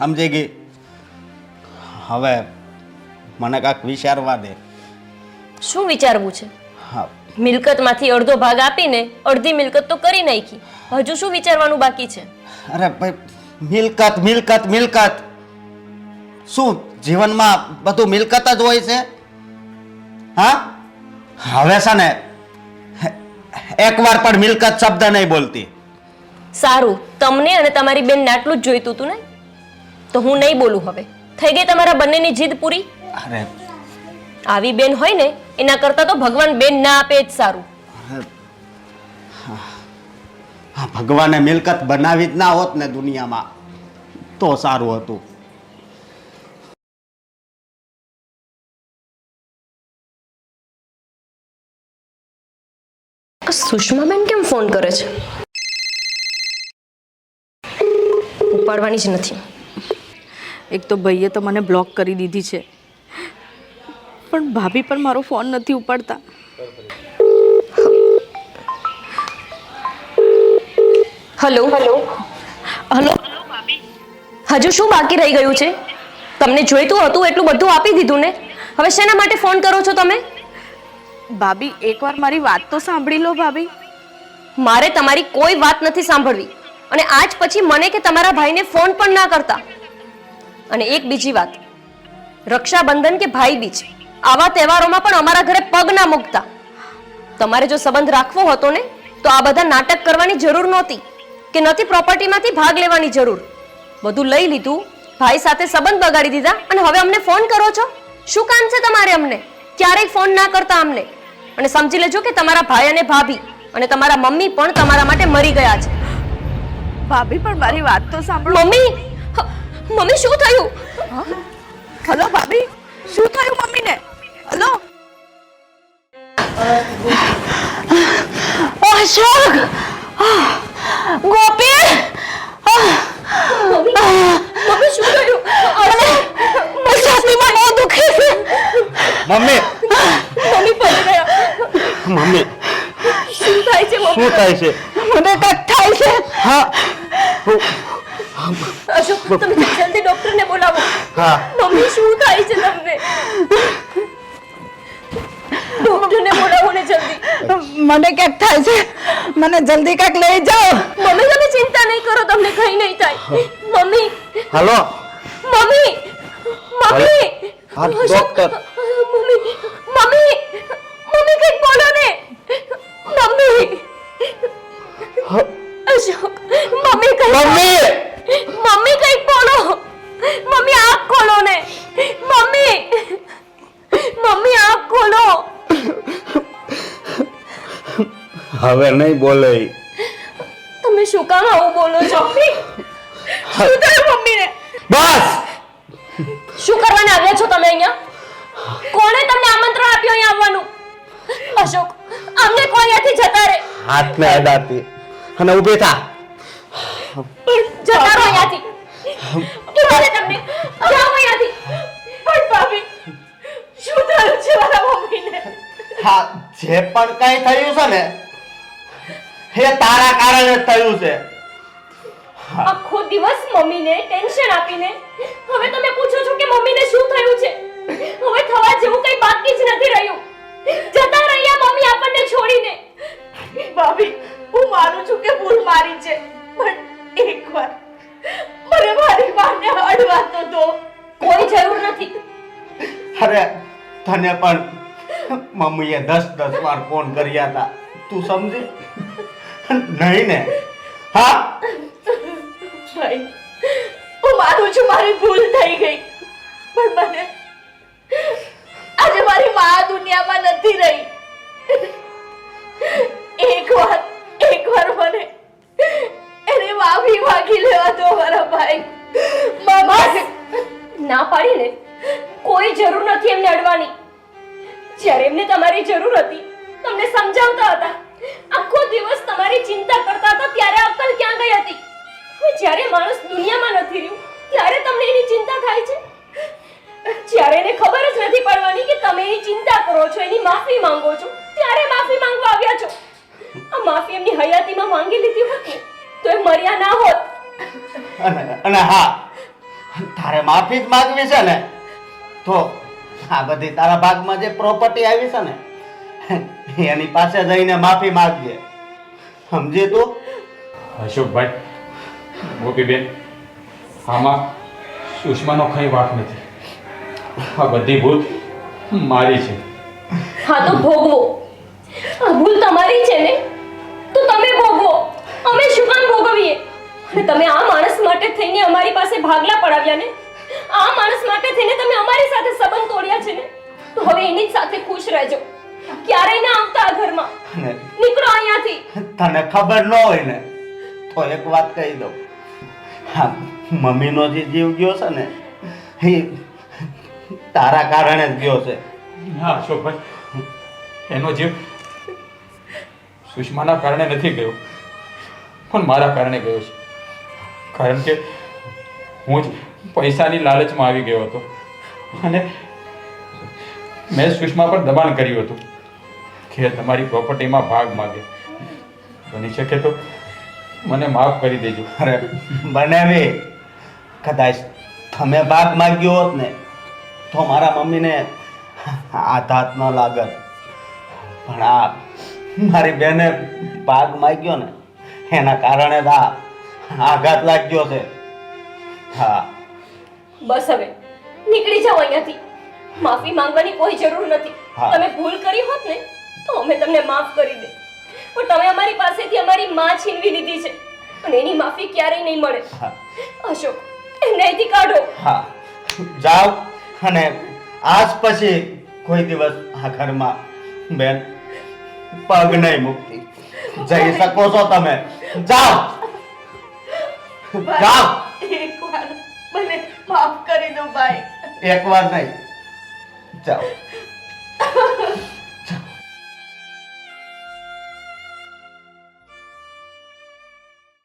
સમજી ગઈ? હવે મને કાંઈક વિચારવા દે. શું વિચારવું છે? હા, મિલકતમાંથી અડધો ભાગ આપીને અડધી મિલકત તો કરી નાખી, હજુ શું વિચારવાનું બાકી છે? અરે ભાઈ, મિલકત મિલકત મિલકત શું જીવનમાં બધું મિલકત જ હોય છે? હા, હવે છે ને એકવાર પણ મિલકત શબ્દ નહીં બોલતી. સારું, તમને અને તમારી બેનને આટલું જ જોઈતું હતું ને, તો હું નહીં બોલું હવે. થઈ ગઈ તમારા બંનેની જીદ પૂરી? અરે આવી બેન હોય ને એના કરતાં તો ભગવાન બેન ના આપે જ સારું. હા, ભગવાને મિલકત બનાવી જ ના હોત ને દુનિયામાં તો સારું હતું. સુષ્માબેન કેમ ફોન કરે છે? ઉપાડવાની જ નથી. એક તો ભાઈએ તો મને બ્લોક કરી દીધી છે, પણ ભાભી પણ મારો ફોન નથી ઉપાડતા. હલો હલો હલો, હજુ શું બાકી રહી ગયું છે? તમને જોઈતું હતું એટલું બધું આપી દીધું ને, હવે શેના માટે ફોન કરો છો તમે? ભાભી એકવાર મારી વાત તો સાંભળી લો. ભાભી, મારે તમારી કોઈ વાત નથી સાંભળવી, અને આજ પછી મને કે તમારા ભાઈને ફોન પણ ના કરતા. અને એક બીજી વાત, રક્ષાબંધન કે ભાઈ બીજ આવા તહેવારોમાં પણ અમારા ઘરે પગ ના મૂકતા. તમારે જો સંબંધ રાખવો હતો ને તો આ બધા નાટક કરવાની જરૂર નહોતી, કે નથી પ્રોપર્ટીમાંથી ભાગ લેવાની જરૂર. બધું લઈ લીધું, ભાઈ સાથે સંબંધ બગાડી દીધા, અને હવે અમને ફોન કરો છો? શું કામ છે તમારે અમને? ક્યારેય ફોન ના કરતા અમને. અને સમજી લેજો કે તમારા ભાઈ અને ભાભી અને તમારા મમ્મી પણ તમારા માટે મરી ગયા છે. ભાભી પણ મારી વાત તો સાંભળો. મમ્મી, મમ્મી શું થયું? હલો ભાભી, શું થયું મમ્મીને? હલો અશોક, ગોપી, મમ્મી શું થયું? છાતીમાં બહુ દુખે છે. મમ્મી, મમ્મી પડી ગયા. મમ્મી શું થાય છે મમ્મી? શું થાય છે? મને કંઈક થાય છે. હા અશોક, તમે જલ્દી ડોક્ટરને બોલાવો. હા, મમ્મી શું થાય છે તમને? ડોક્ટરને બોલાવો ને જલ્દી. મને કંઈક થાય છે, મને જલ્દી કંઈક લઈ જાઓ. મમ્મી તમે ચિંતા નહીં કરો, તમને કંઈ નહીં થાય. મમ્મી, હાલો. મમ્મી, મમ્મી, હા, ડોક્ટર. મમ્મી, મમ્મી, મમ્મી કંઈક બોલો ને. મમ્મી, અશોક, મમ્મી કંઈક મમ્મી, મમ્મી કંઈક બોલો. મમ્મી આંખ ખોલો ને. મમ્મી, મમ્મી આંખ ખોલો. હવે નહીં બોલે. તમે શું કામ આવું બોલો છો? શું થયું મમ્મીને? બસ. શું કરવાના આવ્યા છો તમે અહીંયા? કોણે તમને આમંત્રણ આપ્યું અહીંયા આવવાનું? અશોક, અમને કોઈ અહીંયાથી જતા રહે. હાથને અડાતી અને ઊભી થા. જતા રહો અહીંયાથી. બોલે તમને. જાઓ અહીંયાથી. પણ ભાભી, શું થયું છે મારા મમ્મીને? હા, જે પણ કઈ થયું છે ને એ તારા કારણે જ થયું છે. આખો દિવસ મમ્મીને ટેન્શન આપીને હવે તમે પૂછો છો કે મમ્મીને શું થયું છે? હવે થવા જેવું કઈ બાકી જ નથી રહ્યું. જતા રહ્યા મમ્મી આપણને છોડીને. ભાભી, હું માનું છું કે ભૂલ મારી છે, પણ એકવાર મને મારી માને અડવા તો દો. કોઈ જરૂર નથી. અરે તને પણ મમ્મીએ 10 વાર ફોન કર્યા હતા, તું સમજે નહીં ને? હા ભાઈ, હું માનું છું મારી ભૂલ થઈ ગઈ, પણ મને આજે મારી મા આ દુનિયામાં નથી રહી. એકવાર મને એને માફી માંગી લેવા દો મારા ભાઈ. બસ ના પાડીને. કોઈ જરૂર નથી એમને અડવાની. જ્યારે એમને તમારી જરૂર હતી તમને સમજાવતા હતા, આખો દિવસ તમારી ચિંતા કરતા હતા, ત્યારે અક્કલ ક્યાં ગઈ હતી? હવે જ્યારે માણસ દુનિયામાં નથી રહ્યું ત્યારે તમને એની ચિંતા થાય છે. જ્યારે એને ખબર જ નથી પડવાની કે તમે એની ચિંતા કરો છો, એની માફી માંગો છો, ત્યારે માફી માંગવા આવ્યા છો. આ માફી એમની હયાતીમાં માંગી લીધી હોત ને તો એ મર્યા ના હોત. અને હા, તારે માફી જ માંગવી છે ને, તો આ બધી તારા ભાગમાં જે પ્રોપર્ટી આવી છે ને એની પાસે જઈને માફી માંગજે, સમજે તું? અશોકભાઈ, ગોપીબેન, આમાં સુષ્માનો કંઈ વાંક નથી. આ બધી ભૂલ મારી છે. હા તો ભોગવો. આ ભૂલ તમારી છે ને તો તમે ભોગવો. અમે શું કામ ભોગવીએ? અને તમે આ માણસ માટે થઈને અમારી પાસે ભાગલા પડાવ્યા ને, આ માણસ માટે થઈને તમે અમારી સાથે સંબંધ તોડ્યા છે ને, તો હવે એની જ સાથે ખુશ રહેજો. ક્યારેય ના આવતા આ ઘરમાં. નીકળો અહીંયાથી. તને ખબર ન હોય ને તો એક વાત કહી દઉં, હા, મમ્મીનો જે જીવ ગયો છે ને એ તારા કારણે જ ગયો છે. હા અશોકભાઈ, એનો જીવ સુષ્માના કારણે નથી ગયો, પણ મારા કારણે ગયો છે. કારણ કે હું જ પૈસાની લાલચમાં આવી ગયો હતો અને મેં સુષ્મા પર દબાણ કર્યું હતું કે તમારી પ્રોપર્ટીમાં ભાગ માગે. બની શકે તો મને માફ કરી દેજો. અરે બનાવી, કદાચ તમે ભાગ માગ્યો હોત ને તો મારા મમ્મીને આઘાત ન લાગત, પણ આ મારી બેને ભાગ માગ્યો ને એના કારણે જ આ આઘાત લાગ્યો છે. હા બસ હવે નીકળી જાઓ અહીંયાથી. માફી માંગવાની કોઈ જરૂર નથી. હા. તમે ભૂલ કરી હોત ને તો અમે તમને માફ કરી દે, પણ તમે અમારી પાસેથી અમારી માં છીનવી લીધી છે અને એની માફી ક્યારેય નહીં મળે. હા. અશોક, એમને અહીંથી કાઢો. હા, જાઓ અને આજ પછી કોઈ દિવસ આ ઘરમાં બેન પગ નહીં મૂકતી. જઈ શકો છો તમે, જાઓ જાઓ. એકવાર મને માફ કરી દો ભાઈ. એક વાર નહીં, જાઓ.